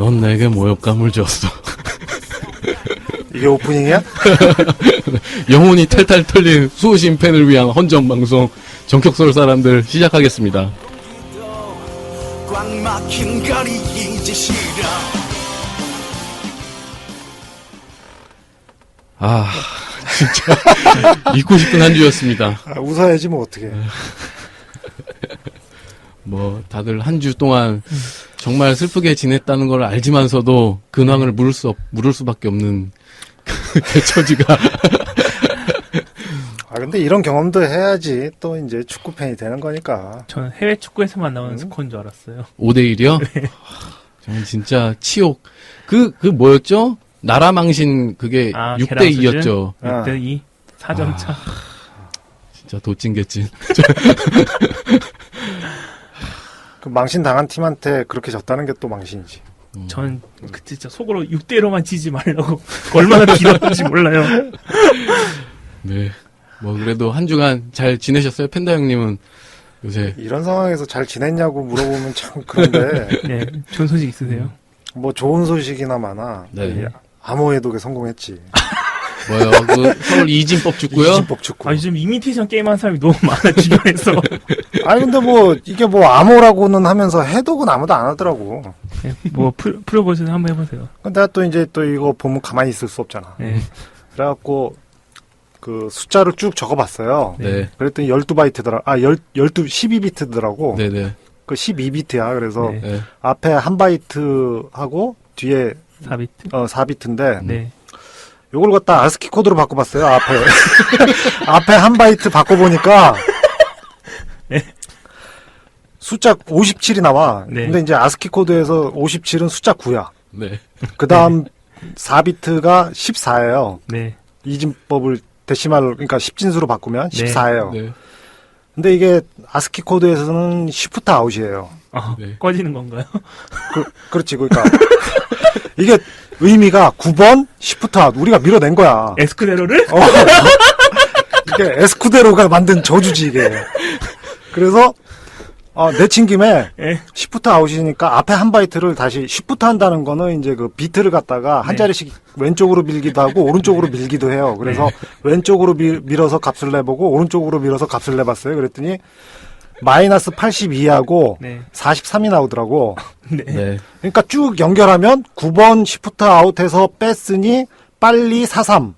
넌 내게 모욕감을 줬어. 이게 오프닝이야? 영혼이 탈탈 털린 수호신 팬을 위한 헌정 방송 정격솔 사람들 시작하겠습니다. 꽉 막힌 거리 이제 싫어. 아, 진짜 잊고 싶은 한 주였습니다. 아, 웃어야지 뭐 어떻게. 뭐 다들 한 주 동안 정말 슬프게 지냈다는 걸 알지만서도 근황을 물을 수밖에 없는 개처지가. 아 근데 이런 경험도 해야지 또 이제 축구 팬이 되는 거니까. 저는 해외 축구에서만 나오는 스코어인 줄 알았어요. 5대1이요? 저는 진짜 치욕. 그 뭐였죠? 나라 망신 그게 6대2였죠. 6대2 4점 차. 진짜 도찐개찐. 그 망신 당한 팀한테 그렇게 졌다는 게 또 망신이지. 전 그 진짜 속으로 6대1로만 지지 말라고 얼마나 길었는지 몰라요. 네. 뭐 그래도 한 주간 잘 지내셨어요? 팬다 형님은 요새 이런 상황에서 잘 지냈냐고 물어보면 참 그런데 네, 좋은 소식 있으세요? 뭐 좋은 소식이나 많아. 네. 암호해독에 성공했지. 뭐요? 그 서울 이진법 축구요? 이진법 축구. 아, 요즘 이미테이션 게임하는 사람이 너무 많아 주변에서. 아니 근데 뭐 이게 뭐 암호라고는 하면서 해독은 아무도 안 하더라고. 네, 뭐 풀어보셔서 한번 해보세요. 근데 내가 또 이제 또 이거 보면 가만히 있을 수 없잖아. 네. 그래갖고 그 숫자를 쭉 적어봤어요. 네. 그랬더니 12바이트더라. 12비트더라고. 네네. 그 12비트야. 그래서 네. 네. 앞에 한 바이트 하고 뒤에 4비트. 4비트인데 네. 요걸 갖다 아스키 코드로 바꿔봤어요. 앞에 앞에 한 바이트 바꿔보니까 네. 숫자 57이 나와. 네. 근데 이제 아스키 코드에서 57은 숫자 9야. 네. 그 다음 4비트가 14예요. 네. 이진법을 데시말로 그러니까 10진수로 바꾸면 네. 14예요. 네. 근데 이게 아스키 코드에서는 시프트 아웃이에요. 네. 꺼지는 건가요? 그렇지. 그러니까 이게 의미가 9번 시프트 아웃. 우리가 밀어낸 거야. 에스쿠데로를? 이게 에스쿠데로가 만든 저주지 이게. 그래서 내친 김에 예. 시프트 아웃이니까 앞에 한 바이트를 다시 시프트 한다는 거는 이제 그 비트를 갖다가 한 네. 자리씩 왼쪽으로 밀기도 하고 오른쪽으로 밀기도 해요. 그래서 왼쪽으로 밀어서 값을 내보고 오른쪽으로 밀어서 값을 내봤어요. 그랬더니 마이너스 82하고 네. 43이 나오더라고. 네. 네. 그러니까 쭉 연결하면 9번 시프트 아웃해서 뺐으니 빨리 43.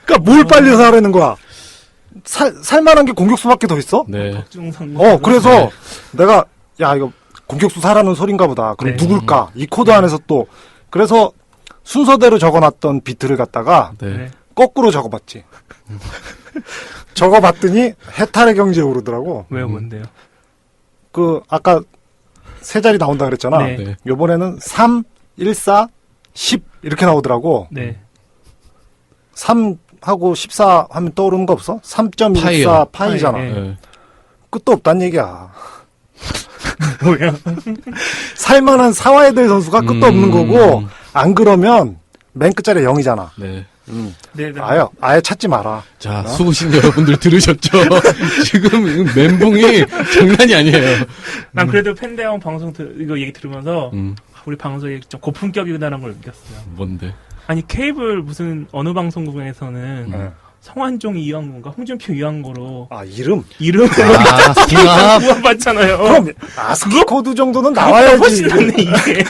그러니까 뭘 빨리 사라는 거야. 살만한 게 공격수밖에 더 있어? 네. 박중성. 그래서 내가 야 이거 공격수 사라는 소린가 보다. 그럼 네. 누굴까? 이 코드 안에서 또 그래서 순서대로 적어놨던 비트를 갖다가 네. 네. 거꾸로 적어봤지. 적어봤더니 해탈의 경지에 오르더라고. 왜요, 뭔데요? 그 아까 세 자리 나온다 그랬잖아. 네. 네. 요번에는 3, 1, 4, 10 이렇게 나오더라고. 네. 3하고 14 하면 떠오르는 거 없어? 3.14 파이요. 파이잖아. 파이, 네. 네. 끝도 없단 얘기야. 뭐야? 살만한 사와에들 선수가 끝도 없는 거고 안 그러면 맨 끝자리에 0이잖아. 네. 네, 네. 아예 찾지 마라. 자, 수고신 여러분들 들으셨죠? 지금 멘붕이 장난이 아니에요. 난 그래도 팬데형 방송 이거 얘기 들으면서 우리 방송이 좀 고품격이다라는 걸 느꼈어요. 뭔데? 아니 케이블 무슨 어느 방송국에서는 네. 성환종 이왕구인가 홍준표 이왕구로 이름? 이름을 아, 구원받잖아요. 그럼 아스키 코드 정도는 나와야지. 훨씬 낫네 이게.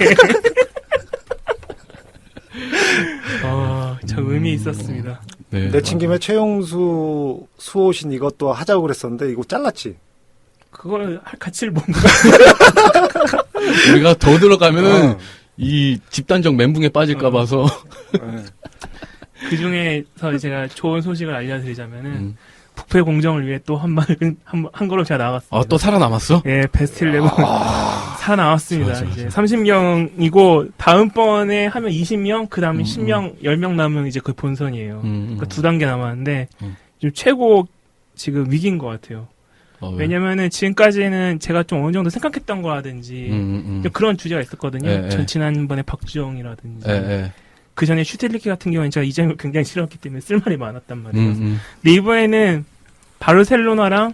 참 의미 있었습니다. 네. 내친 김에 최용수 수호신 이것도 하자고 그랬었는데 이거 잘랐지. 그걸 할 가치를 못. 우리가 더 들어가면은 어. 이 집단적 멘붕에 빠질까 봐서. 네. 그 중에서 제가 좋은 소식을 알려드리자면은 부패 공정을 위해 또 한 걸음 제가 나갔습니다. 아, 또 살아남았어? 예, 베스트 11 살아나왔습니다. 좋아. 이제 30명이고 다음번에 하면 20명, 그 다음에 10명, 10명 남으면 이제 그 본선이에요. 그러니까 두 단계 남았는데 지금 최고 지금 위기인 것 같아요. 왜? 왜냐면은 지금까지는 제가 좀 어느 정도 생각했던 거라든지 좀 그런 주제가 있었거든요. 예, 예. 전 지난번에 박주영이라든지 예. 그 전에 슈틸리키 같은 경우는 제가 이 점을 굉장히 싫어했기 때문에 쓸 말이 많았단 말이에요. 음. 근데 이번에는 바르셀로나랑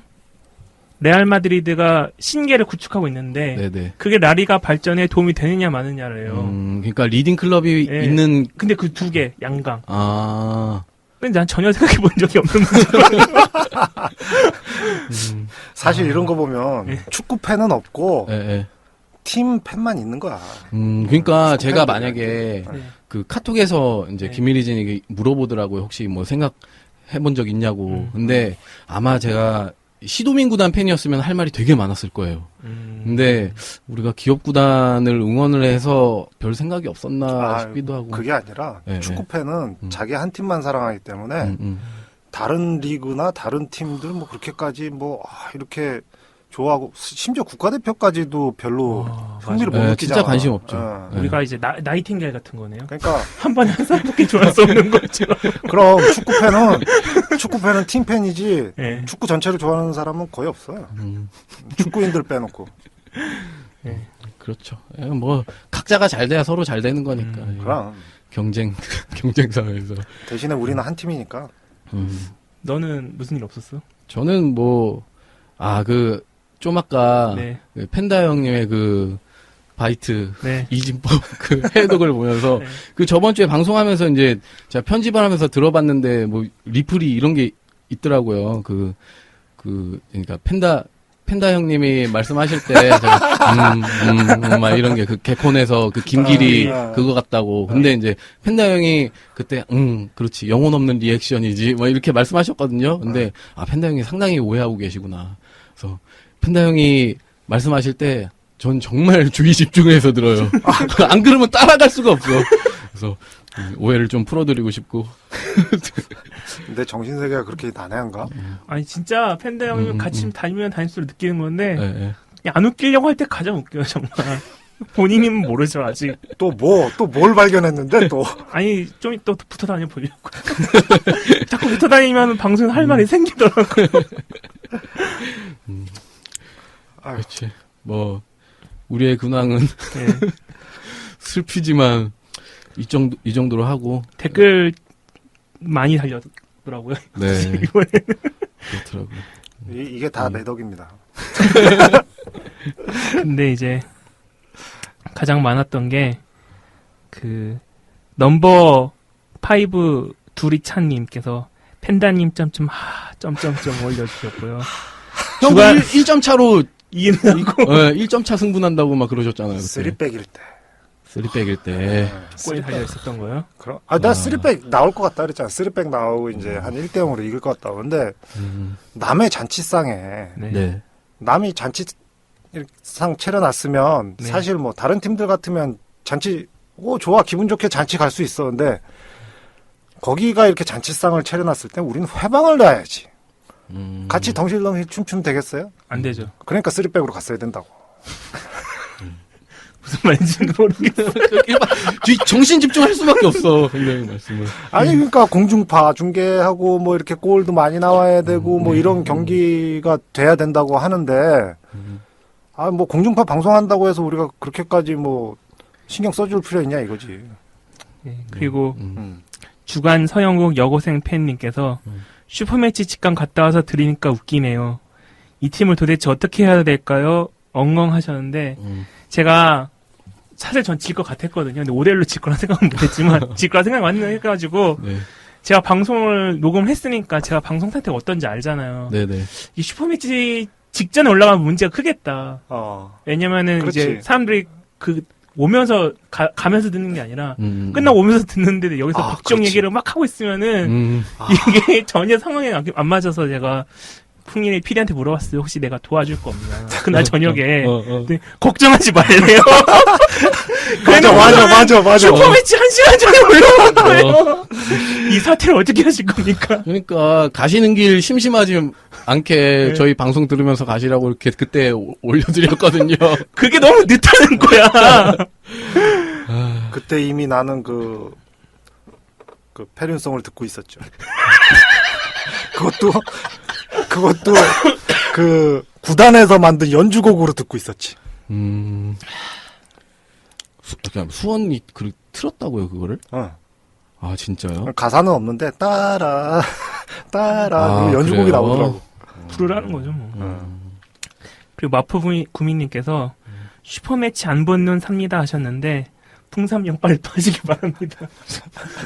레알 마드리드가 신계를 구축하고 있는데 네네. 그게 라리가 발전에 도움이 되느냐 마느냐래요. 그러니까 리딩 클럽이 예. 있는 근데 그 두 개 양강. 아. 근데 난 전혀 생각해 본 적이 없는 문제거든요. 사실 이런 거 보면 예. 축구 팬은 없고 예, 예. 팀 팬만 있는 거야. 그러니까 제가 팬들이 만약에 네. 그 카톡에서 이제 네. 김일희진에게 물어보더라고요. 혹시 뭐 생각해본 적 있냐고. 근데 아마 제가 시도민 구단 팬이었으면 할 말이 되게 많았을 거예요. 근데 우리가 기업 구단을 응원을 해서 별 생각이 없었나 싶기도 하고. 그게 아니라 네, 축구 팬은 자기 한 팀만 사랑하기 때문에 다른 리그나 다른 팀들 뭐 그렇게까지 뭐 이렇게 좋아하고 심지어 국가대표까지도 별로 흥미를 못 네, 느끼잖아. 진짜 관심 없죠. 네. 우리가 이제 나이팅게일 같은 거네요. 그러니까 한 번에 한 사람밖에 좋아할 수 없는 거죠. 그럼 축구 팬은 팀 팬이지 네. 축구 전체를 좋아하는 사람은 거의 없어요. 축구인들 빼놓고. 그렇죠. 예, 뭐 각자가 잘 돼야 서로 잘 되는 거니까. 예. 그럼 경쟁 사회에서. 대신에 우리는 한 팀이니까. 너는 무슨 일 없었어? 저는 좀 아까 네. 그 펜다 형님의 그 바이트 네. 이진법 그 해독을 보면서 네. 그 저번 주에 방송하면서 이제 제가 편집을 하면서 들어봤는데 뭐 리플이 이런 게 있더라고요. 그러니까 펜다 형님이 말씀하실 때 제가 막 이런 게 그 개콘에서 그 김길이 그거 같다고. 근데 이제 펜다 형이 그때 그렇지 영혼 없는 리액션이지 뭐 이렇게 말씀하셨거든요. 근데 펜다 형이 상당히 오해하고 계시구나. 그래서 펜다 형이 말씀하실 때 전 정말 주의 집중해서 들어요. 안 그러면 따라갈 수가 없어. 그래서 오해를 좀 풀어드리고 싶고. 내 정신세계가 그렇게 난해한가? 아니 진짜 팬더 형이면 같이 다니면 다닐수록 느끼는 건데 예, 예. 그냥 안 웃기려고 할 때 가장 웃겨요 정말. 본인은 모르죠 아직. 또 뭘 발견했는데 또. 아니 좀 또 붙어 다녀 보려고. 자꾸 붙어 다니면 방송에 할 말이 생기더라고요. 그렇지. 뭐 우리의 근황은 네. 슬프지만 이 정도로 하고. 댓글 많이 달렸더라고요. 네. 이번에. 그렇더라고요. 이게 다 매덕입니다. 근데 이제 가장 많았던 게 그 넘버 5 두리찬님께서 팬다님 점점 올려주셨고요. 형 주간- 1점 차로 이해하고 1점 차 승부난다고 막 그러셨잖아요. 그때. 쓰리백일 때. 3백일 때. 골이 달려 있었던 거예요. 그럼 나 쓰리백 나올 것 같다 그랬잖아. 쓰리백 나오고 이제 한 1대0으로 이길 것 같다. 근데 남의 잔치상에 네. 네. 남이 잔치상 차려놨으면 네. 사실 뭐 다른 팀들 같으면 잔치 좋아 기분 좋게 잔치 갈 수 있어. 근데 거기가 이렇게 잔치상을 차려놨을 때 우리는 회방을 놔야지. 같이 덩실덩실 춤추면 되겠어요? 안 되죠. 그러니까 쓰리백으로 갔어야 된다고. 무슨 말인지는 모르겠어. 정신 집중할 수밖에 없어. 굉장히 말씀을. 아니 그러니까 공중파 중계하고 뭐 이렇게 골도 많이 나와야 되고 뭐 이런 경기가 돼야 된다고 하는데 뭐 공중파 방송한다고 해서 우리가 그렇게까지 뭐 신경 써줄 필요 있냐 이거지. 네, 그리고 주간 서영국 여고생 팬님께서 슈퍼매치 직관 갔다 와서 들으니까 웃기네요. 이 팀을 도대체 어떻게 해야 될까요? 엉엉 하셨는데 제가 사실 전 질 것 같았거든요. 근데 5대1로 질 거라 생각은 못했지만 질 거라 생각 많이 해가지고 네. 제가 방송을 녹음했으니까 제가 방송 상태가 어떤지 알잖아요. 네네. 이 슈퍼매치 직전에 올라가면 문제가 크겠다. 왜냐면은 그렇지. 이제 사람들이 오면서 가면서 듣는 게 아니라 끝나고 음. 오면서 듣는데 여기서 박지영 그렇지. 얘기를 막 하고 있으면은 이게 전혀 상황에 안 맞아서 제가 풍일이 PD한테 물어봤어요. 혹시 내가 도와줄 거 없냐. 그날 저녁에 근데 걱정하지 말래요. 맞아. 슈퍼매치 1시간 전에 올라온 거예요. 이 사태를 어떻게 하실 겁니까? 그러니까 가시는 길 심심하지 않게 네. 저희 방송 들으면서 가시라고 이렇게 그때 올려드렸거든요. 그게 너무 늦다는 거야. 그때 이미 나는 그 패륜송을 듣고 있었죠. 그것도 그 구단에서 만든 연주곡으로 듣고 있었지. 그냥 수원이 틀었다고요 그거를? 아 진짜요? 가사는 없는데 따라 아, 연주곡이 그래요? 나오더라고. 부르라는 거죠 뭐. 그리고 마포 구민님께서 슈퍼매치 안 본 눈 삽니다 하셨는데 풍삼형 빨리 빠지기 바랍니다.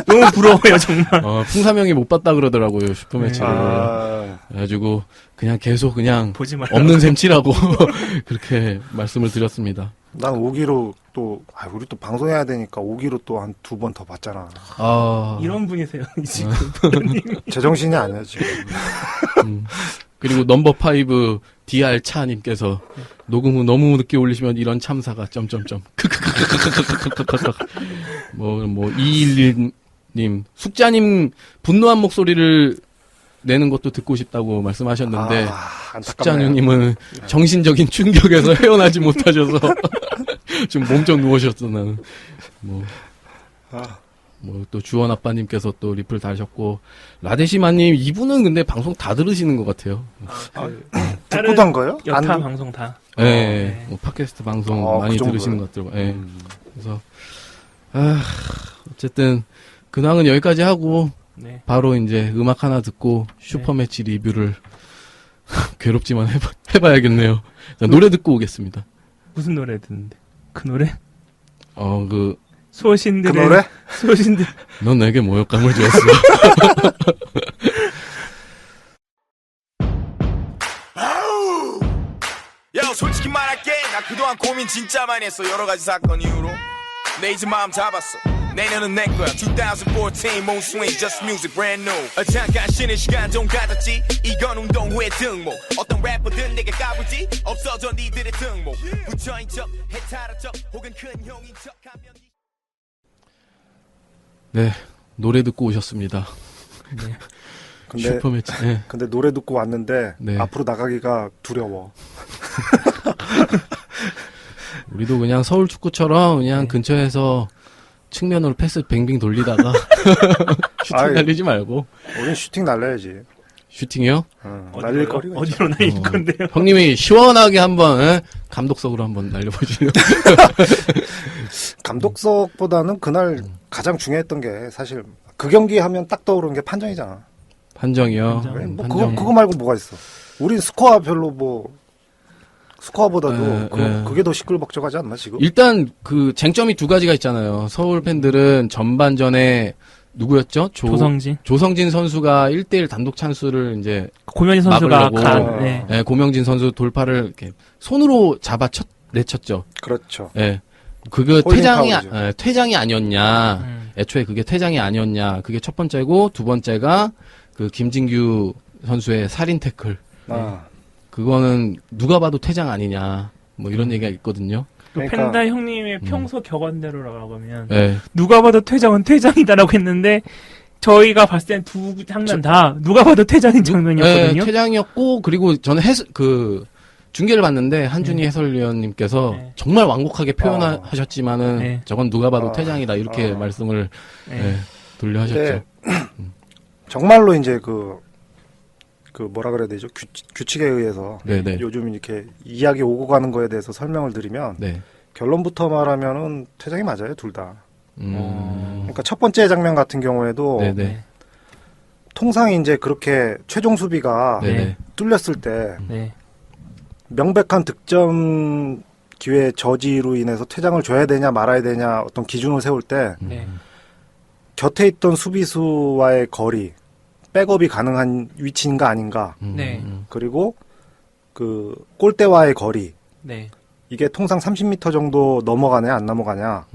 너무 부러워요 정말. 풍삼형이 못 봤다 그러더라고요, 슈퍼매치를. 아, 그래가지고, 그냥 계속 그냥, 보지 말라. 없는 셈 치라고, 그렇게 말씀을 드렸습니다. 난 5기로 또, 우리 또 방송해야 되니까 5기로 또 한 2번 더 봤잖아. 이런 분이세요 지금. 제정신이 아니야, 지금. 그리고 넘버 5 DR 차님께서 녹음 후 너무 늦게 올리시면 이런 참사가 점점점 뭐 211님 숙자님 분노한 목소리를 내는 것도 듣고 싶다고 말씀하셨는데 안타깝네요. 숙자님은 정신적인 충격에서 헤어나지 못하셔서 지금 몸쩍 누우셨어 나는 뭐 또 주원 아빠님께서 또 리플 다셨고 라데시마님 이분은 근데 방송 다 들으시는 것 같아요. 듣고 단 거요? 여타 방송 다. 네, 뭐 팟캐스트 방송 많이 그 들으시는 정도요? 것 같더라고요. 네. 그래서 어쨌든 근황은 여기까지 하고 네. 바로 이제 음악 하나 듣고 슈퍼매치 리뷰를 괴롭지만 해봐야겠네요. 자, 노래 듣고 오겠습니다. 무슨 노래 듣는데? 그 노래? 그 소신들의 노래? 소신들. 넌 내게 모욕감을 주었어. 야 솔직히 말할게 나 그동안 고민 진짜 많이 했어 여러 가지 사건 이후로 내 이제 마음 잡았어 내년은 내 거야 2014 moon swing just music brand new 잠깐 쉬는 시간 좀 가졌지 이건 운동 후의 등목 어떤 래퍼든 내게 까불지 없어져 니들의 등목 부처인 척 해탈한 척 혹은 큰 형인 척 하면 네, 노래 듣고 오셨습니다. 근데, 슈퍼매치. 네. 근데 노래 듣고 왔는데 네. 앞으로 나가기가 두려워. 우리도 그냥 서울 축구처럼 그냥 근처에서 측면으로 패스 뱅빙 돌리다가 슈팅 아이. 날리지 말고 우린 슈팅 날려야지. 슈팅이요? 날릴 거리가 어디로 날릴 건데요? 형님이 시원하게 한번 감독석으로 한번 날려보시죠. 감독석보다는 그날 가장 중요했던 게 사실 그 경기 하면 딱 떠오르는 게 판정이잖아. 판정이요. 뭐 그거 말고 뭐가 있어? 우린 스코어 별로 스코어보다도 그게 더 시끌벅적하지 않나 지금? 일단 그 쟁점이 두 가지가 있잖아요. 서울 팬들은 전반전에 누구였죠? 조성진 선수가 1대1 단독 찬스를 이제 고명진 선수가 막으려고. 네. 고명진 선수 돌파를 이렇게 손으로 내쳤죠. 그렇죠. 예. 그거 홀딩 파울이죠. 퇴장이 아니었냐. 애초에 그게 퇴장이 아니었냐. 그게 첫 번째고, 두 번째가 그 김진규 선수의 살인 태클. 그거는 누가 봐도 퇴장 아니냐. 뭐 이런 얘기가 있거든요. 그러니까, 펜다 형님의 평소 격언대로라고 하면 네. 누가 봐도 퇴장은 퇴장이다라고 했는데 저희가 봤을 땐 두 장면 다 누가 봐도 퇴장인 장면이었거든요. 네, 퇴장이었고 그리고 저는 중계를 봤는데 한준희 해설위원님께서 정말 완곡하게 표현하셨지만은 저건 누가 봐도 퇴장이다 이렇게 말씀을 돌려 하셨죠. 정말로 이제 그 뭐라 그래야 되죠? 규칙에 의해서 네네. 요즘 이렇게 이야기 오고 가는 거에 대해서 설명을 드리면 네. 결론부터 말하면은 퇴장이 맞아요, 둘 다. 음. 그러니까 첫 번째 장면 같은 경우에도 네네. 통상 이제 그렇게 최종 수비가 네네. 뚫렸을 때 네. 명백한 득점 기회 저지로 인해서 퇴장을 줘야 되냐 말아야 되냐 어떤 기준을 세울 때 네. 곁에 있던 수비수와의 거리, 백업이 가능한 위치인가 아닌가, 네. 그리고 그 골대와의 거리, 네. 이게 통상 30m 정도 넘어가냐 안 넘어가냐,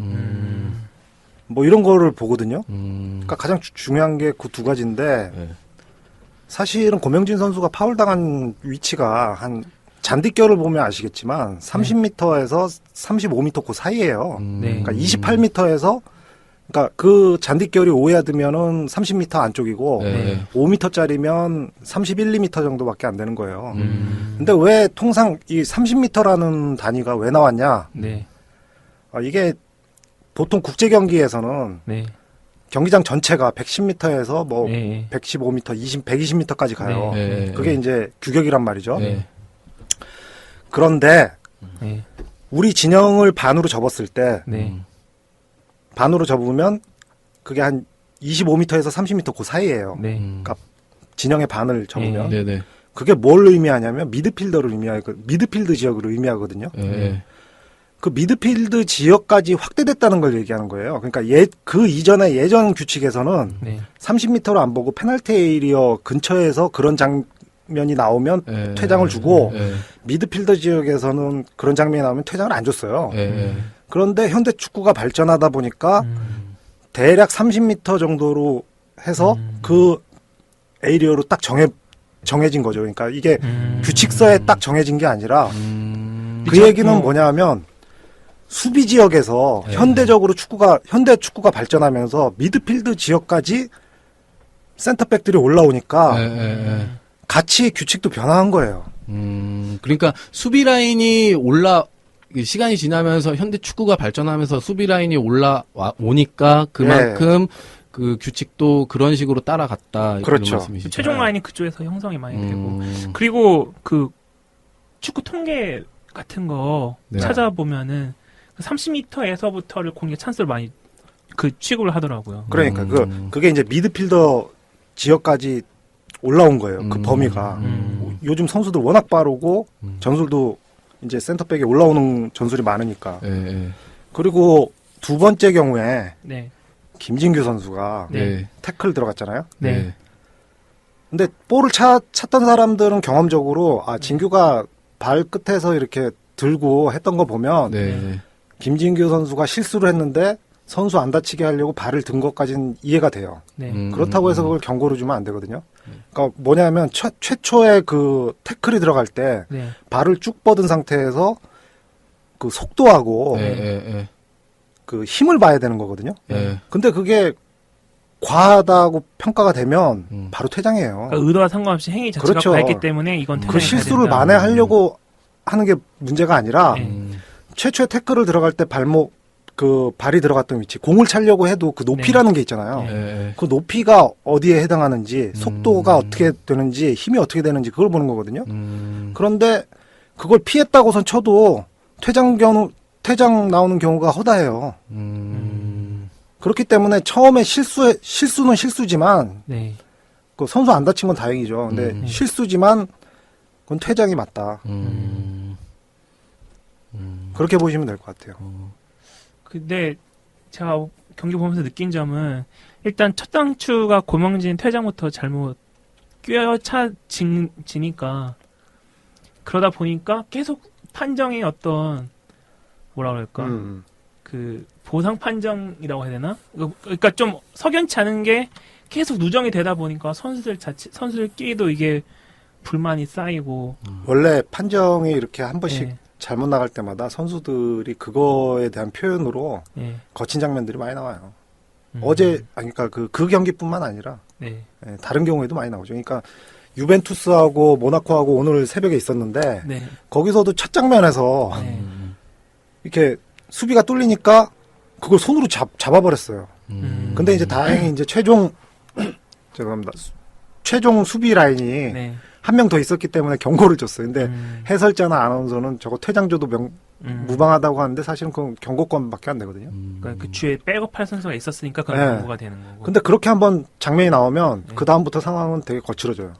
뭐 이런 거를 보거든요. 그러니까 가장 중요한 게 그 두 가지인데 네. 사실은 고명진 선수가 파울당한 위치가 한 잔디결을 보면 아시겠지만 30m에서 35m 그 사이예요. 네. 그러니까 28m에서 그러니까 그 잔디결이 5야드면은 30m 안쪽이고 네. 5m짜리면 31, 2m 정도밖에 안 되는 거예요. 근데 왜 통상 이 30m라는 단위가 왜 나왔냐? 네. 이게 보통 국제 경기에서는 네. 경기장 전체가 110m에서 뭐 네. 115m, 120m까지 가요. 네. 그게 이제 규격이란 말이죠. 네. 그런데 네. 우리 진영을 반으로 접었을 때 네. 반으로 접으면 그게 한 25m에서 30m 그 사이예요. 네. 진영의 반을 접으면. 네네. 그게 뭘 의미하냐면 미드필드 지역을 의미하거든요. 예. 그 미드필드 지역까지 확대됐다는 걸 얘기하는 거예요. 그러니까 그 이전에 예전 규칙에서는 네. 30m로 안 보고 페널티 에리어 근처에서 그런 장면이 나오면 예. 퇴장을 주고 예. 미드필더 지역에서는 그런 장면이 나오면 퇴장을 안 줬어요. 예. 그런데 현대 축구가 발전하다 보니까 대략 30m 정도로 해서 그 에리어로 딱 정해진 거죠. 그러니까 이게 규칙서에 딱 정해진 게 아니라 그 얘기는 뭐냐면 수비 지역에서 네. 현대 축구가 발전하면서 미드필드 지역까지 센터백들이 올라오니까 예. 같이 규칙도 변화한 거예요. 그러니까 수비 라인이 시간이 지나면서 현대 축구가 발전하면서 수비 라인이 오니까 그만큼 그 규칙도 그런 식으로 따라갔다. 그렇죠. 이런 말씀이시죠? 최종 라인이 그쪽에서 형성이 많이 되고 그리고 그 축구 통계 같은 거 네. 찾아보면은 30m에서부터를 공격 찬스를 많이 그 취급을 하더라고요. 그러니까 그게 이제 미드필더 지역까지 올라온 거예요. 그 범위가. 요즘 선수들 워낙 빠르고 전술도 이제 센터백에 올라오는 전술이 많으니까. 예. 그리고 두 번째 경우에 네. 김진규 선수가 네. 태클 들어갔잖아요. 네. 근데 볼을 찾던 사람들은 경험적으로 진규가 발 끝에서 이렇게 들고 했던 거 보면 네. 김진규 선수가 실수를 했는데 선수 안 다치게 하려고 발을 든 것까지는 이해가 돼요. 네. 그렇다고 해서 그걸 경고를 주면 안 되거든요. 그러니까 뭐냐면 최초의 그 태클이 들어갈 때 네. 발을 쭉 뻗은 상태에서 그 속도하고 예. 그 힘을 봐야 되는 거거든요. 예. 근데 그게 과하다고 평가가 되면 바로 퇴장이에요. 그러니까 의도와 상관없이 행위 자체가 그렇죠. 과했기 때문에 이건 그 퇴장이 실수를 돼야 된다. 만회하려고 하는 게 문제가 아니라 네. 최초의 태클을 들어갈 때 발이 들어갔던 위치, 공을 차려고 해도 그 높이라는 게 있잖아요. 네. 예. 그 높이가 어디에 해당하는지, 속도가 어떻게 되는지, 힘이 어떻게 되는지 그걸 보는 거거든요. 그런데 그걸 피했다고선 쳐도 퇴장 나오는 경우가 허다해요. 그렇기 때문에 처음에 실수는 실수지만 네. 그 선수 안 다친 건 다행이죠. 근데 실수지만 그건 퇴장이 맞다. 그렇게 보시면 될 것 같아요. 근데 제가 경기 보면서 느낀 점은 일단 첫 단추가 고명진 퇴장부터 잘못 꿰어차지니까 그러다 보니까 계속 판정이 어떤 뭐라 그럴까 그 보상 판정이라고 해야 되나? 그러니까 좀 석연치 않은 게 계속 누정이 되다 보니까 선수들끼리도 이게 불만이 쌓이고 원래 판정이 이렇게 한 번씩 네. 잘못 나갈 때마다 선수들이 그거에 대한 표현으로 네. 거친 장면들이 많이 나와요. 그러니까 그 경기뿐만 아니라 네. 다른 경우에도 많이 나오죠. 그러니까 유벤투스하고 모나코하고 오늘 새벽에 있었는데 네. 거기서도 첫 장면에서 네. 이렇게 수비가 뚫리니까 그걸 손으로 잡아버렸어요. 근데 이제 다행히 이제 죄송합니다. 최종 수비 라인이 네. 한 명 더 있었기 때문에 경고를 줬어요. 근데 해설자나 아나운서는 저거 퇴장 줘도 무방하다고 하는데 사실은 그건 경고권밖에 안 되거든요. 그러니까 그 주에 백업할 선수가 있었으니까 그건 네. 경고가 되는 거고. 근데 그렇게 한번 장면이 나오면 그 다음부터 상황은 되게 거칠어져요.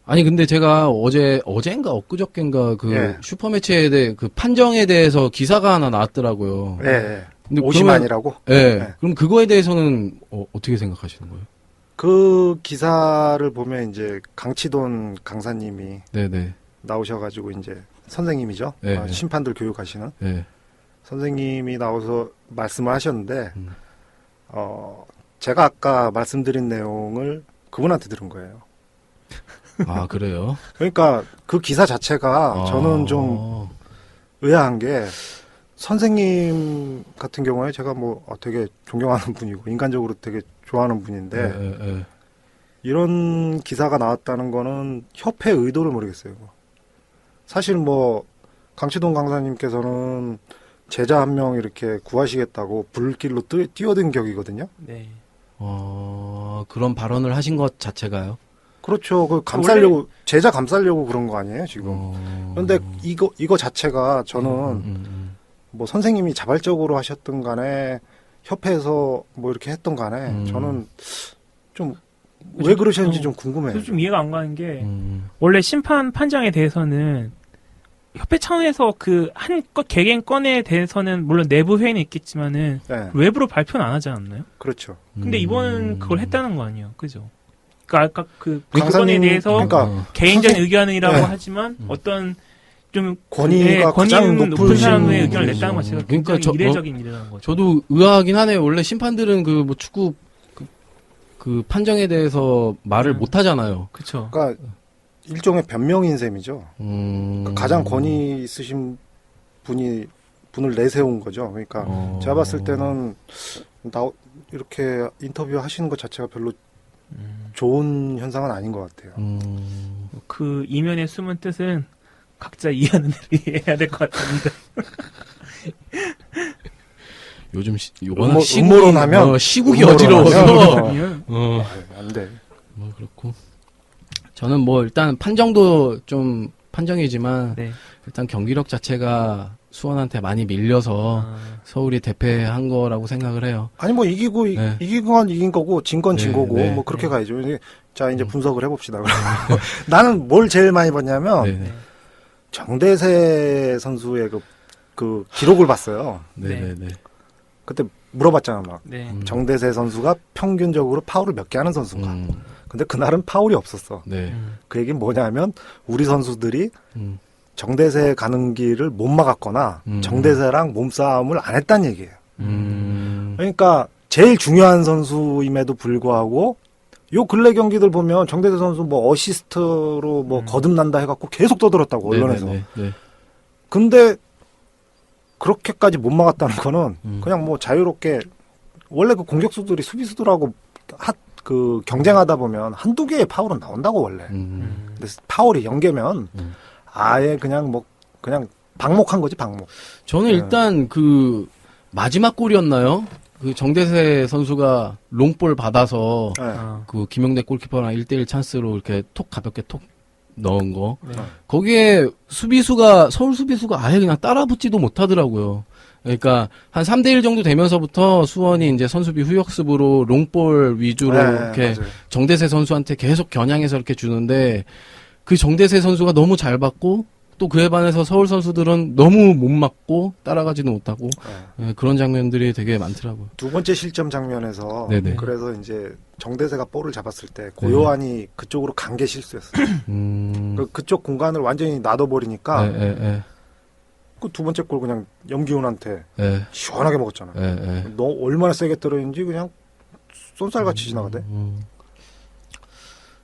아니 근데 제가 어제인가 엊그저께인가 그 예. 슈퍼매치에 대해 그 판정에 대해서 기사가 하나 나왔더라고요. 네. 근데 오시만이라고. 예. 네. 그럼 그거에 대해서는 어떻게 생각하시는 거예요? 그 기사를 보면 이제 강치돈 강사님이 네네. 나오셔가지고 이제 선생님이죠. 네. 심판들 교육하시는 네. 선생님이 나와서 말씀을 하셨는데 제가 아까 말씀드린 내용을 그분한테 들은 거예요. 아 그래요? 그러니까 그 기사 자체가 저는 좀 의아한 게 선생님 같은 경우에 제가 되게 존경하는 분이고 인간적으로 되게 좋아하는 분인데 예. 이런 기사가 나왔다는 거는 협회 의도를 모르겠어요. 사실 강치동 강사님께서는 제자 한 명 이렇게 구하시겠다고 불길로 뛰어든 격이거든요. 네. 그런 발언을 하신 것 자체가요? 그렇죠. 그 감싸려고 제자 감싸려고 그런 거 아니에요, 지금. 그런데 이거 자체가 저는 선생님이 자발적으로 하셨든 간에 협회에서 이렇게 했던 간에 저는 좀 왜 그러셨는지 좀 궁금해요. 그래서 좀 이해가 안 가는 게 음. 원래 심판 판정에 대해서는 협회 차원에서 그 한 개개인 건에 대해서는 물론 내부 회의는 있겠지만은 네, 외부로 발표는 안 하지 않았나요? 그렇죠. 근데 이번은 그걸 했다는 거 아니에요, 그죠? 그러니까 아까 그 강사님, 건에 대해서 그러니까 개인적인 의견이라고 네. 하지만 어떤 좀 권위가 가장 높은 높은 사람의 의견을 분이죠. 냈다는 것 자체가 그러니까 굉장히 저- 이례적인 일이라는 거죠. 저도 의아하긴 하네요. 원래 심판들은 그 뭐 축구 그 판정에 대해서 말을 못 하잖아요. 그렇죠. 그러니까 일종의 변명인 셈이죠. 음. 가장 권위 있으신 분을 내세운 거죠. 그러니까 제가 봤을 때는 이렇게 인터뷰 하시는 것 자체가 별로 좋은 현상은 아닌 것 같아요. 그 이면의 숨은 뜻은 각자 이해하는 대로 이해해야 될 것 같은데. 요즘 워낙 음모론 하면 시국이 음모론 어지러워서 하면 아니면 안 돼. 뭐 그렇고 저는 뭐 일단 판정도 좀 판정이지만 네. 일단 경기력 자체가 수원한테 많이 밀려서 서울이 대패한 거라고 생각을 해요. 아니 뭐 이기고 네. 이긴 건 이긴 거고 진 건 진 네, 거고 네. 뭐 그렇게 가야죠. 자 이제 분석을 해봅시다. 나는 뭘 제일 많이 봤냐면 네네. 정대세 선수의 그 기록을 봤어요. 네네네. 그때 물어봤잖아 막. 네. 정대세 선수가 평균적으로 파울을 몇 개 하는 선수인가. 음, 근데 그날은 파울이 없었어. 네. 그 얘기는 뭐냐면 우리 선수들이 음, 정대세 가는 길을 못 막았거나 정대세랑 몸싸움을 안 했다는 얘기예요. 그러니까 제일 중요한 선수임에도 불구하고 요 근래 경기들 보면 정대세 선수 뭐 어시스트로 뭐 거듭난다 해갖고 계속 떠들었다고 언론에서. 네네네. 근데 그렇게까지 못 막았다는 거는 그냥 뭐 자유롭게 원래 그 공격수들이 수비수들하고 그 경쟁하다 보면 한두 개의 파울은 나온다고 원래. 근데 파울이 0개면 아예 그냥 그냥 방목한 거지 방목. 저는 일단 그 마지막 골이었나요? 그 정대세 선수가 롱볼 받아서 네. 그 김용대 골키퍼랑 1대1 찬스로 이렇게 톡 가볍게 톡 넣은 거. 네. 거기에 서울 수비수가 아예 그냥 따라붙지도 못하더라고요. 그러니까 한 3대1 정도 되면서부터 수원이 이제 선수비 후역습으로 롱볼 위주로 네, 이렇게 맞아요. 정대세 선수한테 계속 겨냥해서 이렇게 주는데 그 정대세 선수가 너무 잘 받고 또 그에 반해서 서울 선수들은 너무 못 맞고 따라가지도 못하고 예, 그런 장면들이 되게 많더라고요. 두 번째 실점 장면에서 네네. 그래서 이제 정대세가 볼을 잡았을 때 고요한이 그쪽으로 간 게 실수였어요. 그쪽 공간을 완전히 놔둬버리니까 예, 예, 예, 그 두 번째 골 그냥 염기훈한테 예, 시원하게 먹었잖아. 예, 예. 너 얼마나 세게 때렸는지 그냥 쏜살같이 지나가대.